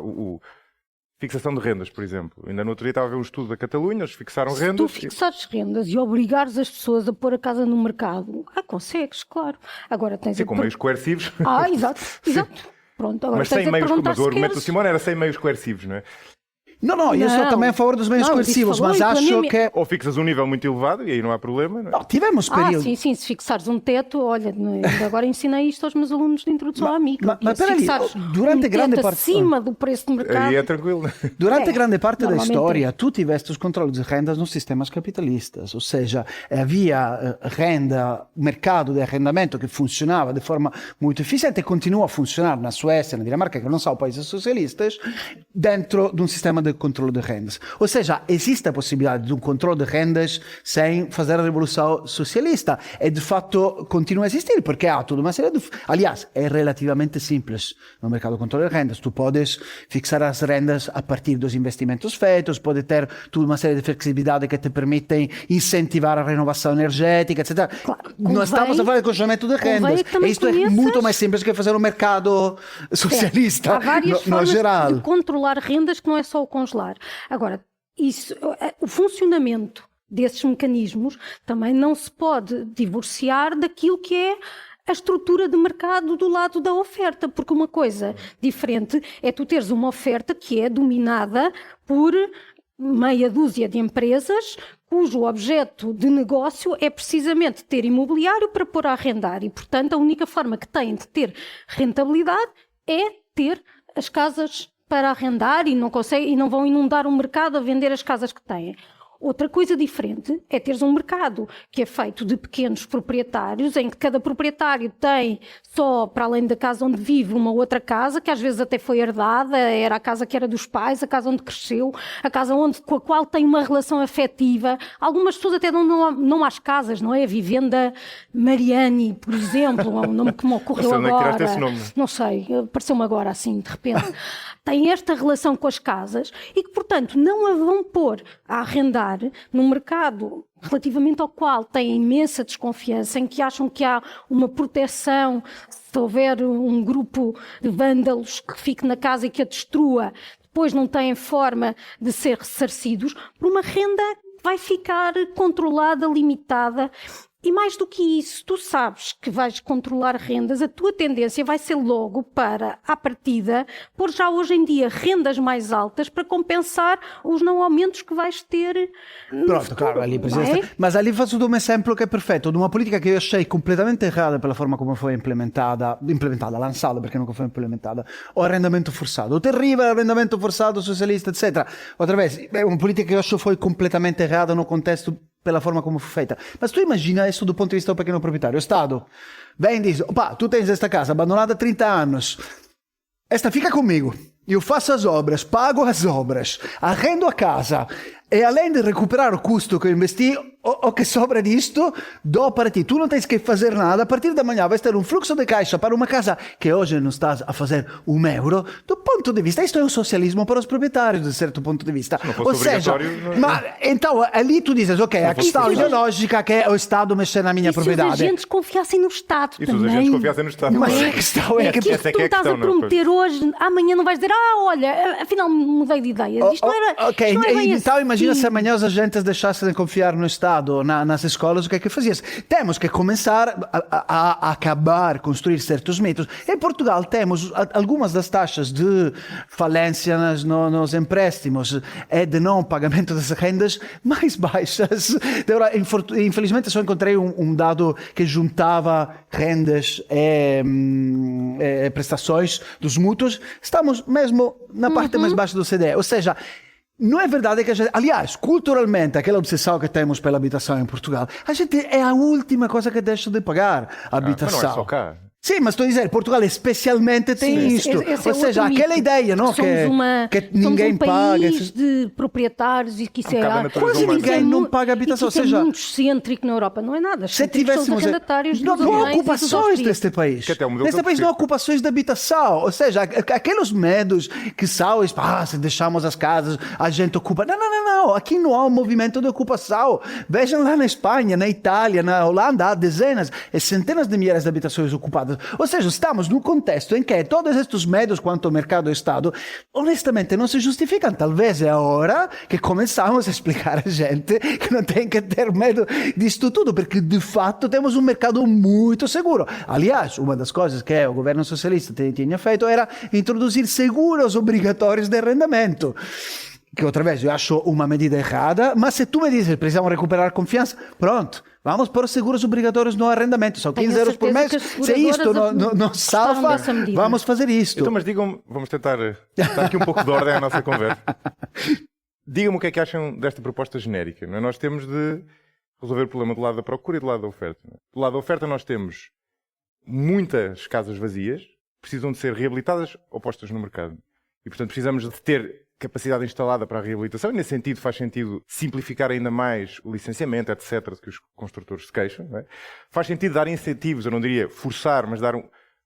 fixação de rendas, por exemplo. Ainda no outro dia estava a ver um estudo da Catalunha, eles fixaram rendas. Se tu fixares rendas e obrigares as pessoas a pôr a casa no mercado, consegues, claro. Agora tens com meios coercivos. Exato. Pronto, agora mas tens sem meios, mas o argumento do Simone era sem meios coercivos, não é? Não, eu sou também a favor dos meios coercivos, mas acho que... Ou fixas um nível muito elevado e aí não há problema. Não é? Não, tivemos período... Sim, se fixares um teto, olha, agora ensinei isto aos meus alunos de introdução à micro. Mas peraí, durante grande parte... acima do preço do mercado... Aí é tranquilo. Durante grande parte da história, tu tiveste os controles de rendas nos sistemas capitalistas, ou seja, havia mercado de arrendamento que funcionava de forma muito eficiente e continua a funcionar na Suécia, na Dinamarca, que não são países socialistas, dentro de um sistema de controle de rendas. Ou seja, existe a possibilidade de um controle de rendas sem fazer a revolução socialista. E, de facto, continua a existir, porque há toda uma série de... Aliás, é relativamente simples no mercado de controle de rendas. Tu podes fixar as rendas a partir dos investimentos feitos, pode ter toda uma série de flexibilidade que te permitem incentivar a renovação energética, etc. Claro, Nós estamos a falar de congelamento de rendas. E isto é muito mais simples que fazer um mercado socialista, há várias formas geral. de controlar rendas que não é só o congelar. Agora, o funcionamento desses mecanismos também não se pode divorciar daquilo que é a estrutura de mercado do lado da oferta, porque uma coisa diferente é tu teres uma oferta que é dominada por meia dúzia de empresas cujo objeto de negócio é precisamente ter imobiliário para pôr a arrendar e, portanto, a única forma que têm de ter rentabilidade é ter as casas para arrendar e não vão inundar o mercado a vender as casas que têm. Outra coisa diferente é teres um mercado que é feito de pequenos proprietários, em que cada proprietário tem só, para além da casa onde vive, uma outra casa, que às vezes até foi herdada, era a casa que era dos pais, a casa onde cresceu, a casa com a qual tem uma relação afetiva. Algumas pessoas até não às casas, não é? A Vivenda Mariani, por exemplo, é um nome que me ocorreu agora. Não sei, pareceu-me agora assim, de repente. Tem esta relação com as casas e que, portanto, não a vão pôr a arrendar num mercado relativamente ao qual têm imensa desconfiança, em que acham que há uma proteção se houver um grupo de vândalos que fique na casa e que a destrua, depois não têm forma de ser ressarcidos, por uma renda que vai ficar controlada, limitada. E mais do que isso, tu sabes que vais controlar rendas, a tua tendência vai ser logo para, à partida, pôr já hoje em dia rendas mais altas para compensar os não aumentos que vais ter. Pronto, claro, ali precisa. Mas ali faccio um exemplo que é perfeito, de uma política que eu achei completamente errada pela forma como foi implementada, lançada, perché nunca foi implementada, o arrendamento forçado, o terrível arrendamento forçado socialista, etc. Outra vez, é uma política que eu acho foi completamente errada no contexto pela forma como foi feita. Mas tu imagina isso do ponto de vista do pequeno proprietário. O Estado vem e diz, opa, tu tens esta casa abandonada há 30 anos, esta fica comigo, eu faço as obras, pago as obras, arrendo a casa, e além de recuperar o custo que eu investi, o que sobra disto, dou para ti. Tu não tens que fazer nada, a partir da manhã vais ter um fluxo de caixa para uma casa que hoje não estás a fazer €1. Do ponto de vista, isto é o socialismo para os proprietários, de certo ponto de vista. Ou seja, então ali tu dizes, ok, aqui está a ideológica que é o Estado mexer na minha propriedade. E se os agentes confiassem no Estado também. E se os agentes confiassem no Estado. Mas a questão é que aquilo que tu estás a prometer hoje, amanhã não vais dizer, olha, afinal mudei de ideia. Isto não era, ok, isto não era bem então assim. Imagina se amanhã os agentes deixassem de confiar no Estado nas escolas, o que é que fazias? Temos que começar a acabar, construir certos mitos. Em Portugal temos algumas das taxas de falência nos empréstimos e de não pagamento das rendas mais baixas. Infelizmente só encontrei um dado que juntava rendas e prestações dos mútuos. Estamos mesmo na parte mais baixa do CDE. Ou seja, não é verdade que a gente... Aliás, culturalmente, aquela obsessão que temos pela habitação em Portugal, a gente é a última coisa que deixa de pagar a habitação. Mas não é só cá. Sim, mas estou a dizer, Portugal especialmente tem isto. Ou seja, aquela ideia, não? Que ninguém paga. Somos um país de proprietários e que isso quase ninguém não paga habitação. Ou seja, é muito excêntrico na Europa, não é nada. Se tivéssemos... Não há ocupações deste país. Neste país não há ocupações de habitação. Ou seja, aqueles medos que são, se deixamos as casas, a gente ocupa. Não. Aqui não há um movimento de ocupação. Vejam lá na Espanha, na Itália, na Holanda, há dezenas e centenas de milhares de habitações ocupadas. Ou seja, estamos num contexto em que todos estes medos quanto ao mercado e Estado, honestamente, não se justificam. Talvez é a hora que começamos a explicar a gente que não tem que ter medo disto tudo, porque de fato temos um mercado muito seguro. Aliás, uma das coisas que o governo socialista tinha feito era introduzir seguros obrigatórios de arrendamento. que outra vez eu acho uma medida errada, mas se tu me dizes precisamos recuperar confiança, pronto, vamos para os seguros obrigatórios no arrendamento, são 15 euros por mês, se isto não salva, vamos fazer isto. Então, mas digam-me, vamos tentar dar aqui um pouco de ordem à nossa conversa. Digam-me o que é que acham desta proposta genérica. Não é? Nós temos de resolver o problema do lado da procura e do lado da oferta. Não é? Do lado da oferta nós temos muitas casas vazias, precisam de ser reabilitadas ou postas no mercado. E, portanto, precisamos de ter capacidade instalada para a reabilitação. E, nesse sentido, faz sentido simplificar ainda mais o licenciamento, etc., que os construtores se queixam. Não é? Faz sentido dar incentivos, eu não diria forçar, mas dar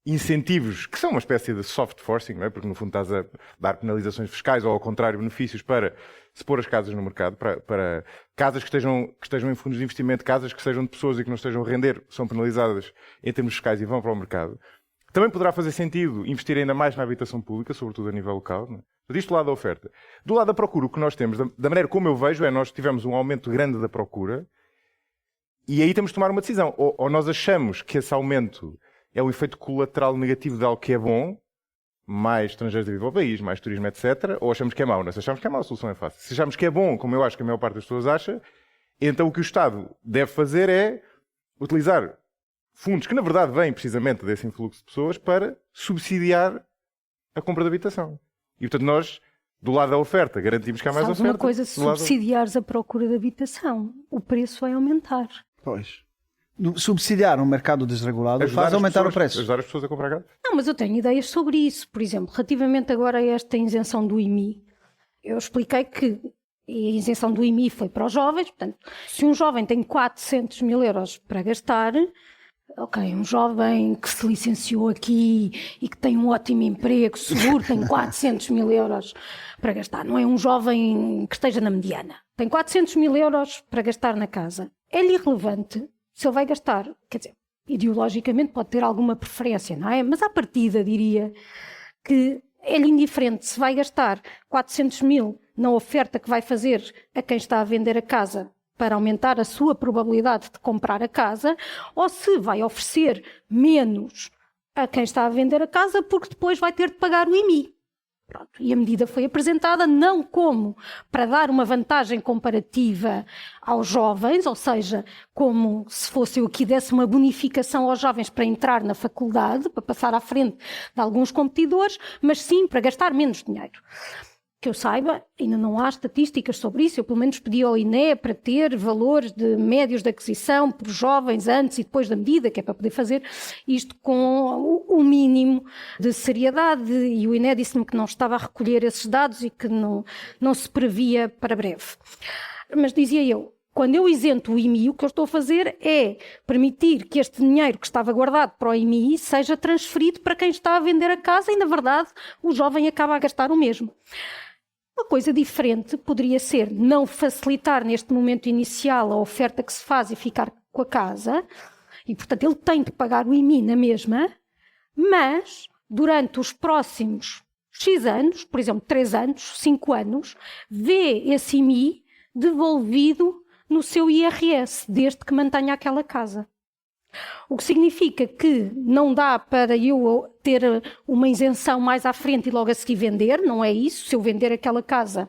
incentivos, que são uma espécie de soft forcing, não é? Porque, no fundo, estás a dar penalizações fiscais ou, ao contrário, benefícios para se pôr as casas no mercado, para casas que estejam em fundos de investimento, casas que sejam de pessoas e que não estejam a render, são penalizadas em termos fiscais e vão para o mercado. Também poderá fazer sentido investir ainda mais na habitação pública, sobretudo a nível local. Não é? Mas isto do lado da oferta. Do lado da procura, o que nós temos, da maneira como eu vejo, é nós tivemos um aumento grande da procura e aí temos de tomar uma decisão. Ou nós achamos que esse aumento é o efeito colateral negativo de algo que é bom, mais estrangeiros a viver ao país, mais turismo, etc., ou achamos que é mau. Se achamos que é mau, a solução é fácil. Se achamos que é bom, como eu acho que a maior parte das pessoas acha, então o que o Estado deve fazer é utilizar fundos que, na verdade, vêm precisamente desse influxo de pessoas para subsidiar a compra de habitação. E, portanto, nós, do lado da oferta, garantimos que há mais Sabes oferta. uma coisa, se subsidiares a procura de habitação, o preço vai aumentar. Pois. Subsidiar um mercado desregulado faz aumentar o preço. Ajudar as pessoas a comprar casa. Não, mas eu tenho ideias sobre isso. Por exemplo, relativamente agora a esta isenção do IMI, eu expliquei que a isenção do IMI foi para os jovens. Portanto, se um jovem tem 400 mil euros para gastar, ok, um jovem que se licenciou aqui e que tem um ótimo emprego, seguro, tem 400 mil euros para gastar. Não é um jovem que esteja na mediana. Tem 400 mil euros para gastar na casa. É-lhe irrelevante se ele vai gastar, quer dizer, ideologicamente pode ter alguma preferência, não é? Mas à partida diria que é-lhe indiferente se vai gastar 400 mil na oferta que vai fazer a quem está a vender a casa para aumentar a sua probabilidade de comprar a casa, ou se vai oferecer menos a quem está a vender a casa porque depois vai ter de pagar o IMI. Pronto. E a medida foi apresentada não como para dar uma vantagem comparativa aos jovens, ou seja, como se fosse eu que desse uma bonificação aos jovens para entrar na faculdade, para passar à frente de alguns competidores, mas sim para gastar menos dinheiro. Que eu saiba, ainda não há estatísticas sobre isso. Eu pelo menos pedi ao INE para ter valores de médios de aquisição por jovens antes e depois da medida, que é para poder fazer isto com o mínimo de seriedade, e o INE disse-me que não estava a recolher esses dados e que não se previa para breve. Mas dizia eu, quando eu isento o IMI, o que eu estou a fazer é permitir que este dinheiro que estava guardado para o IMI seja transferido para quem está a vender a casa e, na verdade, o jovem acaba a gastar o mesmo. Uma coisa diferente poderia ser não facilitar neste momento inicial a oferta que se faz e ficar com a casa, e portanto ele tem de pagar o IMI na mesma, mas durante os próximos X anos, por exemplo 3 anos, 5 anos, vê esse IMI devolvido no seu IRS, desde que mantenha aquela casa. O que significa que não dá para eu ter uma isenção mais à frente e logo a seguir vender, não é isso. Se eu vender aquela casa,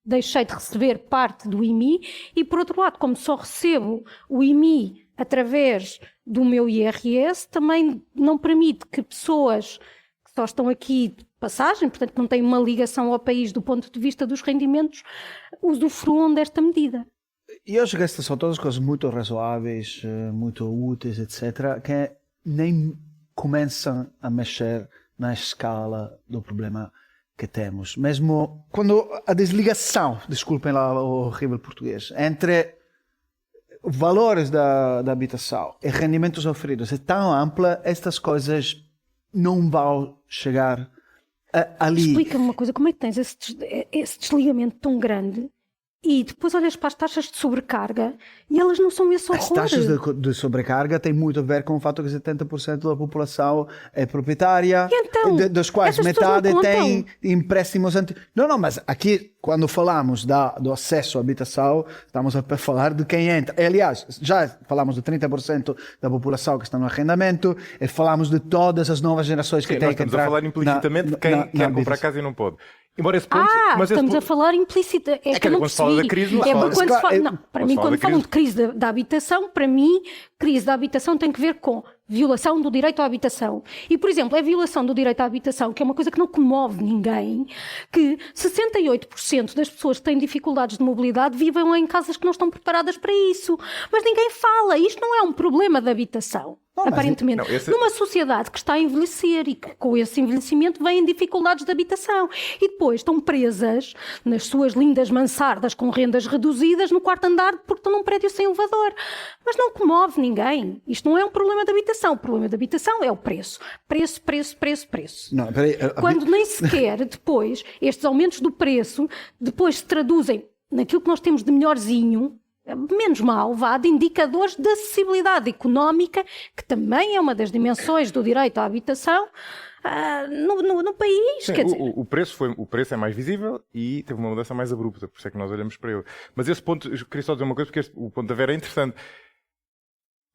deixei de receber parte do IMI e, por outro lado, como só recebo o IMI através do meu IRS, também não permite que pessoas que só estão aqui de passagem, portanto que não têm uma ligação ao país do ponto de vista dos rendimentos, usufruam desta medida. Eu acho que estas são todas coisas muito razoáveis, muito úteis, etc., que nem começam a mexer na escala do problema que temos. Mesmo quando a desligação, desculpem lá o horrível português, entre valores da habitação e rendimentos oferecidos é tão ampla, estas coisas não vão chegar ali. Explica-me uma coisa, como é que tens esse desligamento tão grande e depois olhas para as taxas de sobrecarga e elas não são esse horror? As taxas de sobrecarga têm muito a ver com o fato que 70% da população é proprietária, então, dos quais metade tem empréstimos Não, mas aqui, quando falamos do acesso à habitação, estamos a falar de quem entra. Aliás, já falamos de 30% da população que está no arrendamento e falamos de todas as novas gerações que têm que entrar. Estamos a falar implicitamente de quem quer comprar casa e não pode. Embora esse ponto... mas esse estamos ponto... a falar implícita. É que eu não quando se fala da crise, não se fala... quando se fala, não, para Quando mim, se fala quando da falam crise- de crise da habitação, para mim, crise da habitação tem que ver com violação do direito à habitação. E, por exemplo, é violação do direito à habitação, que é uma coisa que não comove ninguém, que 68% das pessoas que têm dificuldades de mobilidade vivem em casas que não estão preparadas para isso. Mas ninguém fala. Isto não é um problema de habitação. mas Aparentemente, não, esse- numa sociedade que está a envelhecer e que com esse envelhecimento vêm dificuldades de habitação e depois estão presas nas suas lindas mansardas com rendas reduzidas no quarto andar porque estão num prédio sem elevador. Mas não comove ninguém. Isto não é um problema de habitação. O problema de habitação é o preço. Preço, preço, preço, preço. Não, peraí, Quando nem sequer depois estes aumentos do preço depois se traduzem naquilo que nós temos de melhorzinho, menos mal, de indicadores de acessibilidade económica, que também é uma das dimensões do direito à habitação no país. Sim, Quer dizer, o preço é mais visível e teve uma mudança mais abrupta, por isso é que nós olhamos para ele. Mas esse ponto, eu queria só dizer uma coisa, porque o ponto da Vera é interessante.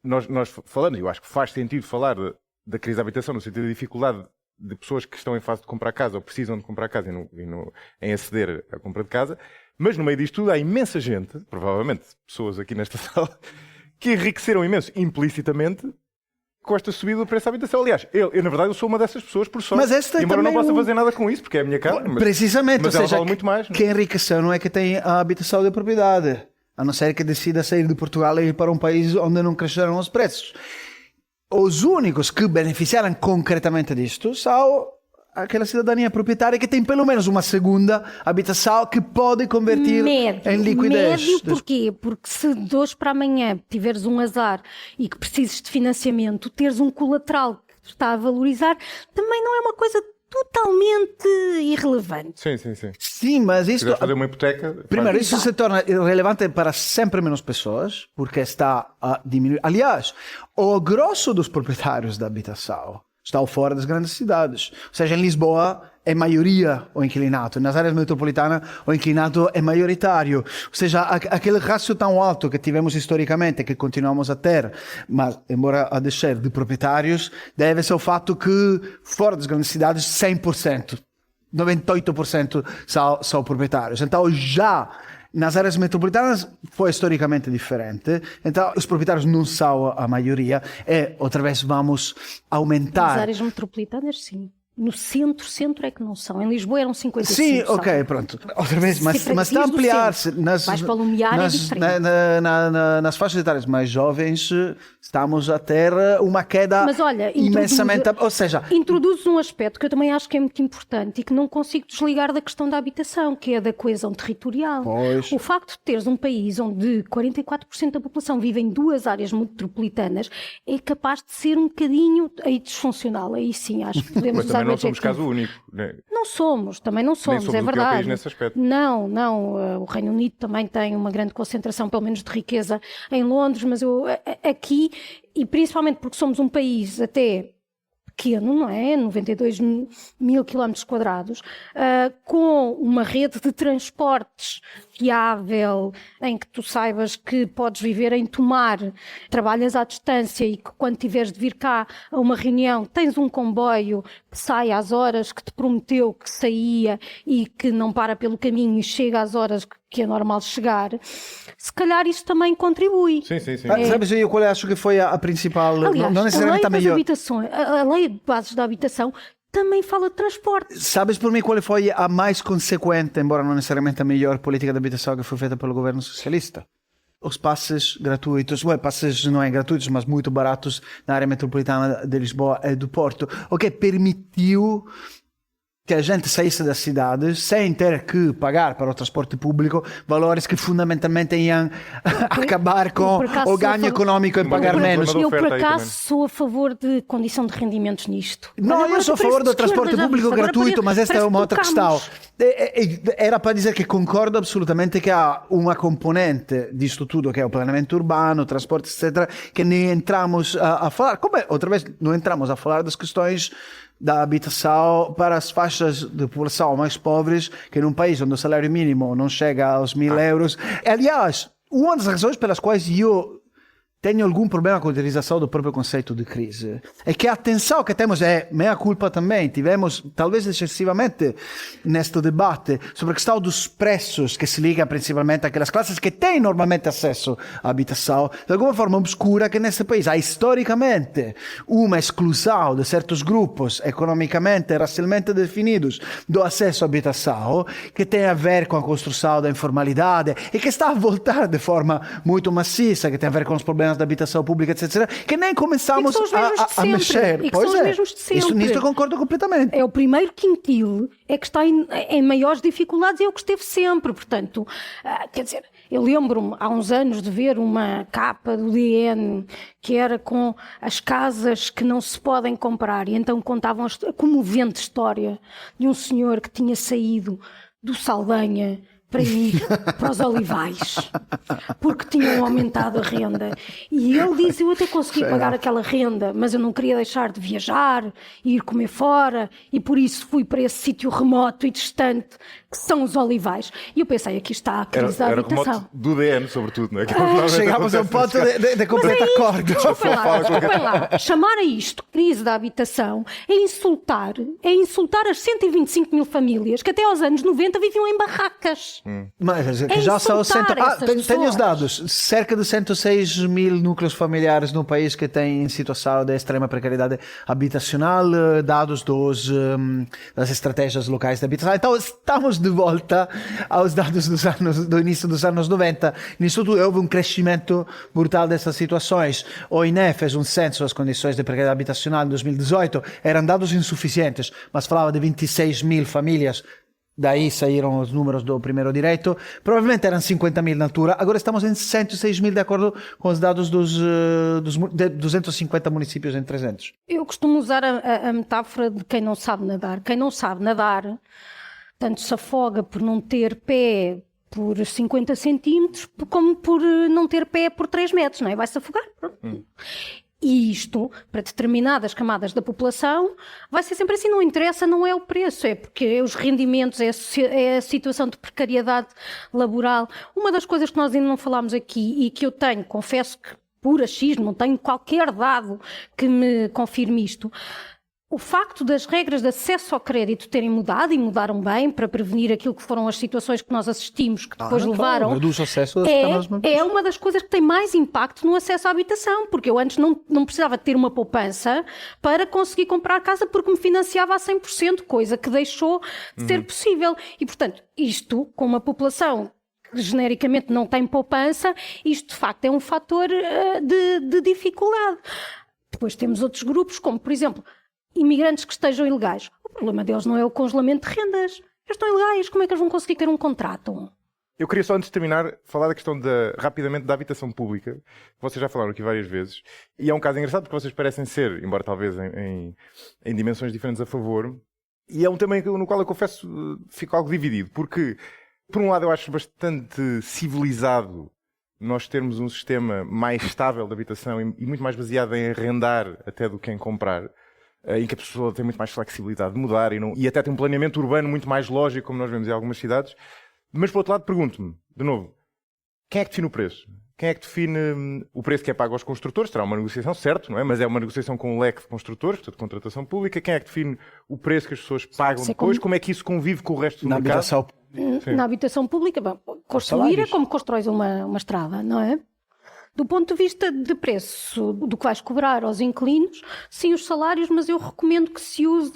Nós falando, eu acho que faz sentido falar da crise da habitação, no sentido da dificuldade de pessoas que estão em fase de comprar casa ou precisam de comprar casa em aceder à compra de casa, mas no meio disto tudo há imensa gente, provavelmente pessoas aqui nesta sala, que enriqueceram imenso implicitamente com esta subida do preço da habitação. Aliás, eu na verdade eu sou uma dessas pessoas por sorte, Mas esta é embora eu não também possa um- fazer nada com isso, porque é a minha casa. Precisamente, mas ou ela seja, vale muito mais. Não é? quem enriqueceu não é que tem a habitação de propriedade, a não ser que decida sair de Portugal e ir para um país onde não cresceram os preços. Os únicos que beneficiaram concretamente disto são aquela cidadania proprietária que tem pelo menos uma segunda habitação que pode convertir em liquidez. Médio porquê? Porque se de hoje para amanhã tiveres um azar e que precises de financiamento, teres um colateral que está a valorizar, também não é uma coisa totalmente irrelevante. Sim, sim, sim. Se Sim, mas isto... quiseres fazer uma hipoteca... Primeiro, faz- isso se torna relevante para sempre menos pessoas, porque está a diminuir. Aliás, o grosso dos proprietários da habitação estão fora das grandes cidades. Ou seja, em Lisboa é maioria o inquilinato, nas áreas metropolitanas o inquilinato é maioritário. Ou seja, aquele rácio tão alto que tivemos historicamente, que continuamos a ter, mas embora a descer de proprietários, deve-se ao fato que fora das grandes cidades 100%. 98% são proprietários. Então, já nas áreas metropolitanas foi historicamente diferente. Então, os proprietários não são a maioria. E, outra vez, vamos aumentar. Nas áreas metropolitanas, sim. No centro é que não são. Em Lisboa eram 55%. Sim, são. ok, pronto. Outra vez, mas está a freguesias do ampliar-se. centro. Vais para o Lumiar, é diferente. Nas faixas etárias mais jovens, estamos a ter uma queda Mas olha, imensamente... Ou seja, introduzes um aspecto que eu também acho que é muito importante e que não consigo desligar da questão da habitação, que é da coesão territorial. Pois. O facto de teres um país onde 44% da população vive em 2 áreas metropolitanas é capaz de ser um bocadinho aí disfuncional. Aí sim, acho que podemos Mas usar também não o somos adjetivo. caso único. Né? Não somos, também não somos, somos é o pior verdade. país nesse aspecto. Não, o Reino Unido também tem uma grande concentração, pelo menos de riqueza, em Londres, mas aqui, e principalmente porque somos um país até pequeno, não é? 92 mil quilómetros quadrados, com uma rede de transportes fiável, em que tu saibas que podes viver em Tomar, trabalhas à distância e que quando tiveres de vir cá a uma reunião tens um comboio que sai às horas que te prometeu que saía e que não para pelo caminho e chega às horas que é normal chegar, se calhar isso também contribui. Sim, sim, sim. sabes aí qual eu acho que foi a principal... Aliás, não necessariamente a a lei das melhor. habitações, a lei de bases da habitação também fala de transporte. Sabes por mim qual foi a mais consequente, embora não necessariamente a melhor política de habitação que foi feita pelo governo socialista? Os passes gratuitos, passes não é gratuitos, mas muito baratos na área metropolitana de Lisboa e do Porto, o que permitiu que a gente saísse das cidades sem ter que pagar para o transporte público valores que fundamentalmente iam acabar com o ganho económico em pagar menos. Eu, por oferta aí acaso, também. sou a favor de condição de rendimentos nisto. Não, Agora eu sou a parece favor do de transporte esquerda, já público viste? Agora gratuito, mas esta é parece uma que outra questão. tocamos. Era para dizer que concordo absolutamente que há uma componente disto tudo, que é o planeamento urbano, transporte, etc., que nem entramos a falar. Como é? Outra vez, não entramos a falar das questões da habitação para as faixas de população mais pobres, que num país onde o salário mínimo não chega aos 1.000 euros. Aliás, uma das razões pelas quais eu tenho algum problema com a utilização do próprio conceito de crise. É que a atenção que temos é meia culpa também. Tivemos, talvez excessivamente, neste debate sobre a questão dos preços que se liga principalmente àquelas classes que têm normalmente acesso à habitação, de alguma forma obscura que nesse país há historicamente uma exclusão de certos grupos economicamente e racialmente definidos do acesso à habitação, que tem a ver com a construção da informalidade e que está a voltar de forma muito maciça, que tem a ver com os problemas da habitação pública, etc., que nem começamos a mexer. E que são os mesmos de sempre. Nisto eu concordo completamente. É o primeiro quintil é que está em maiores dificuldades e é o que esteve sempre. Portanto, quer dizer, eu lembro-me há uns anos de ver uma capa do DN que era com as casas que não se podem comprar, e então contavam a comovente história de um senhor que tinha saído do Saldanha para ir para os Olivais, porque tinham aumentado a renda. E ele diz, eu até consegui pagar aquela renda, mas eu não queria deixar de viajar e ir comer fora, e por isso fui para esse sítio remoto e distante, que são os Olivais. E eu pensei, aqui está a crise da habitação. Era remoto do DN, sobretudo, não é? Chegámos a um ponto de completo acordo. Desculpem lá. Chamar a isto crise da habitação é insultar as 125 mil famílias que até aos anos 90 viviam em barracas. Mas que já são tenho os dados, cerca de 106 mil núcleos familiares no país que têm situação de extrema precariedade habitacional, dados das estratégias locais de habitação. Então estamos de volta aos dados do início dos anos 90. Nisso tudo houve um crescimento brutal dessas situações. O INE fez um censo das condições de precariedade habitacional em 2018, eram dados insuficientes, mas falava de 26 mil famílias. Daí saíram os números do primeiro direito. Provavelmente eram 50 mil na altura. Agora estamos em 106 mil, de acordo com os dados dos 250 municípios em 300. Eu costumo usar a metáfora de quem não sabe nadar. Quem não sabe nadar, tanto se afoga por não ter pé por 50 centímetros, como por não ter pé por 3 metros, não é? Vai-se afogar. E isto, para determinadas camadas da população, vai ser sempre assim, não interessa, não é o preço, é porque os rendimentos, é a situação de precariedade laboral. Uma das coisas que nós ainda não falámos aqui e que eu tenho, confesso que por achismo, não tenho qualquer dado que me confirme isto, o facto das regras de acesso ao crédito terem mudado, e mudaram bem, para prevenir aquilo que foram as situações que nós assistimos, que depois levaram... Reduz o acesso é uma das coisas que tem mais impacto no acesso à habitação, porque eu antes não precisava ter uma poupança para conseguir comprar casa, porque me financiava a 100%, coisa que deixou de ser possível. E, portanto, isto, com uma população que genericamente não tem poupança, isto de facto é um fator de dificuldade. Depois temos outros grupos, como, por exemplo, imigrantes que estejam ilegais. O problema deles não é o congelamento de rendas. Eles estão ilegais, como é que eles vão conseguir ter um contrato? Eu queria só, antes de terminar, falar da questão rapidamente da habitação pública, que vocês já falaram aqui várias vezes, e é um caso engraçado porque vocês parecem ser, embora talvez em dimensões diferentes, a favor, e é um tema no qual eu confesso fico algo dividido, porque, por um lado, eu acho bastante civilizado nós termos um sistema mais estável de habitação e muito mais baseado em arrendar até do que em comprar, em que a pessoa tem muito mais flexibilidade de mudar e até tem um planeamento urbano muito mais lógico, como nós vemos em algumas cidades. Mas, por outro lado, pergunto-me, de novo, quem é que define o preço? Quem é que define o preço que é pago aos construtores? Terá uma negociação, certo, não é? Mas é uma negociação com um leque de construtores, portanto, contratação pública. Quem é que define o preço que as pessoas pagam depois? Como é que isso convive com o resto do mercado? Na habitação pública, construir é como constróis uma estrada, não é? Do ponto de vista de preço, do que vais cobrar aos inquilinos, sim, os salários, mas eu recomendo que se use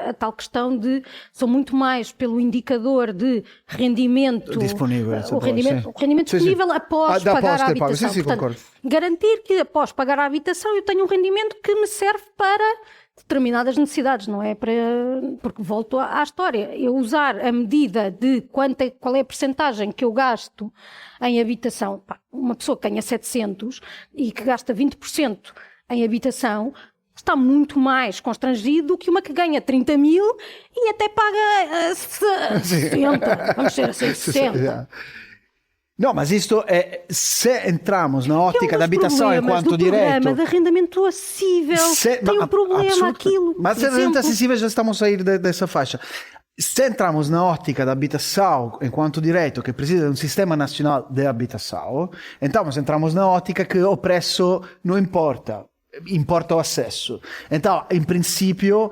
a tal questão de, são muito mais pelo indicador de rendimento disponível, o rendimento disponível após pagar a habitação. Sim, portanto, concordo. garantir que após pagar a habitação eu tenho um rendimento que me serve para determinadas necessidades, não é? Porque volto à história, eu usar a medida de qual é a percentagem que eu gasto em habitação, uma pessoa que ganha 700 e que gasta 20% em habitação está muito mais constrangido do que uma que ganha 30 mil e até paga 60, vamos ser assim, 60. Não, mas isto é, se entramos na ótica da habitação enquanto direito... O programa de arrendamento acessível tem um problema, aquilo... Mas arrendamento acessível já estamos a sair dessa faixa. Se entramos na ótica da habitação enquanto direito que precisa de um sistema nacional de habitação, então entramos na ótica que o preço não importa, importa o acesso. Então, em princípio,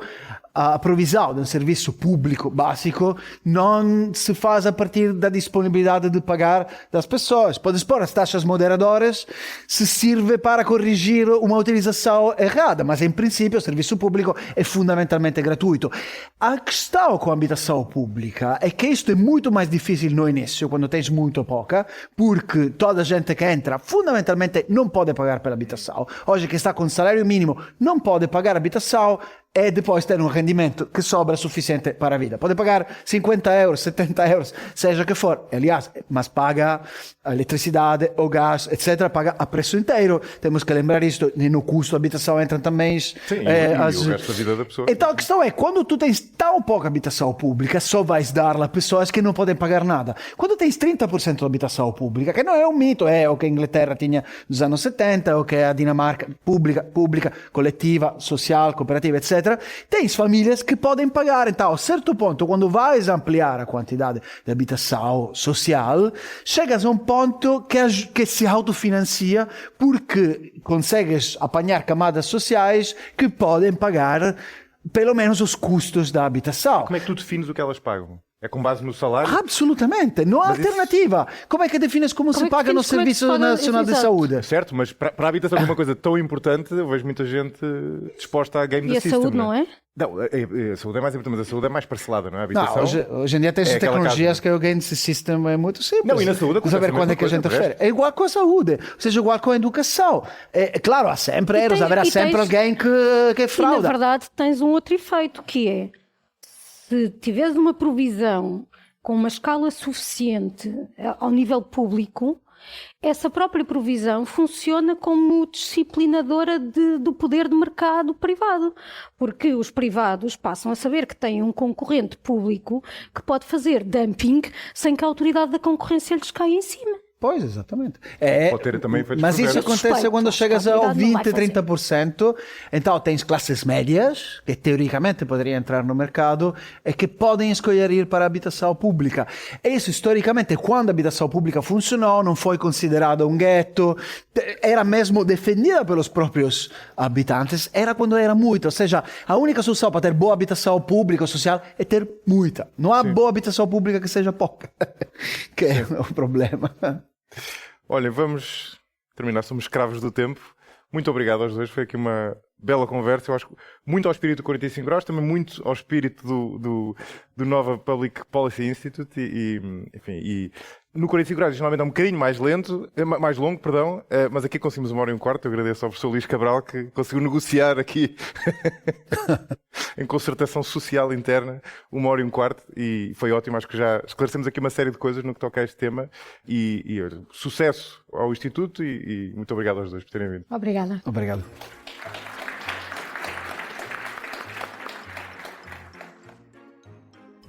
a provisão de um serviço público básico não se faz a partir da disponibilidade de pagar das pessoas. Podes pôr as taxas moderadoras se serve para corrigir uma utilização errada, mas em princípio o serviço público é fundamentalmente gratuito. A questão com a habitação pública é que isto é muito mais difícil no início, quando tens muito pouca, porque toda a gente que entra fundamentalmente não pode pagar pela habitação. Hoje que está com salário mínimo não pode pagar habitação, e depois ter um rendimento que sobra suficiente para a vida. Pode pagar 50 euros, 70 euros, seja que for. Aliás, mas paga a eletricidade, o gás, etc. Paga a preço inteiro. Temos que lembrar isto. No custo da habitação entram também Sim, e o resto da vida da pessoa. Então a questão é, quando tu tens tão pouca habitação pública, só vais dar-la a pessoas que não podem pagar nada. Quando tens 30% de habitação pública, que não é um mito, é o que a Inglaterra tinha nos anos 70, o que a Dinamarca, pública, coletiva, social, cooperativa, etc. Tens famílias que podem pagar. Então, a certo ponto, quando vais ampliar a quantidade de habitação social, chegas a um ponto que se autofinancia porque consegues apanhar camadas sociais que podem pagar pelo menos os custos da habitação. Como é que tu defines o que elas pagam? É com base no salário? Absolutamente, não há alternativa. Como é que defines como se paga no Serviço Nacional de Saúde? Certo, mas para a habitação é uma coisa tão importante, eu vejo muita gente disposta a game E the a system. saúde não é? Não, a saúde é mais importante, mas a saúde é mais parcelada, não é? A habitação... Não, hoje em dia tens aquela tecnologias casa. que o game system é muito simples. Não, e na saúde acontece saber a quando mesma é que a gente coisa, refere. É igual com a saúde, ou seja, igual com a educação. É claro, há sempre erros, haverá sempre alguém que E na frauda. verdade tens um outro efeito, que é, se tiveres uma provisão com uma escala suficiente ao nível público, essa própria provisão funciona como disciplinadora do poder de mercado privado, porque os privados passam a saber que têm um concorrente público que pode fazer dumping sem que a autoridade da concorrência lhes caia em cima. Pois, exatamente. Pode ter também efeitos Mas isso perversos. acontece quando A chegas ao autoridade não vai 20, 30%. Então tens classes médias, que teoricamente poderiam entrar no mercado, e que podem escolher ir para a habitação pública. E isso, historicamente, quando a habitação pública funcionou, não foi considerado um gueto, era mesmo defendida pelos próprios habitantes, era quando era muito. Ou seja, a única solução para ter boa habitação pública ou social é ter muita. Não há boa habitação pública que seja pouca, que é o problema. Olha, vamos terminar, somos escravos do tempo. Muito obrigado aos dois, foi aqui uma bela conversa. Eu acho que muito ao espírito do 45 graus, também muito ao espírito do Nova Public Policy Institute enfim, e no 45 graus geralmente é um bocadinho mais longo, mas aqui conseguimos 1h15. Eu agradeço ao professor Luís Cabral que conseguiu negociar aqui em concertação social interna 1h15 e foi ótimo. Acho que já esclarecemos aqui uma série de coisas no que toca a este tema e sucesso ao Instituto e muito obrigado aos dois por terem vindo. Obrigada. Obrigado.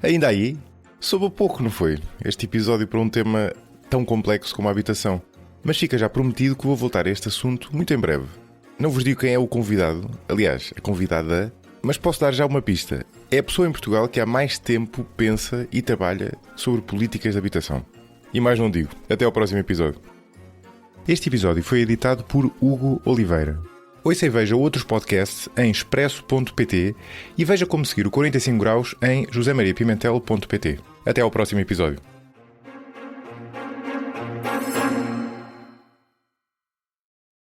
Ainda aí, soube pouco, não foi? Este episódio para um tema tão complexo como a habitação. Mas fica já prometido que vou voltar a este assunto muito em breve. Não vos digo quem é o convidado, aliás, a convidada, mas posso dar já uma pista. É a pessoa em Portugal que há mais tempo pensa e trabalha sobre políticas de habitação. E mais não digo. Até ao próximo episódio. Este episódio foi editado por Hugo Oliveira. Ouça e veja outros podcasts em expresso.pt e veja como seguir o 45 graus em josemariapimentel.pt. Até ao próximo episódio.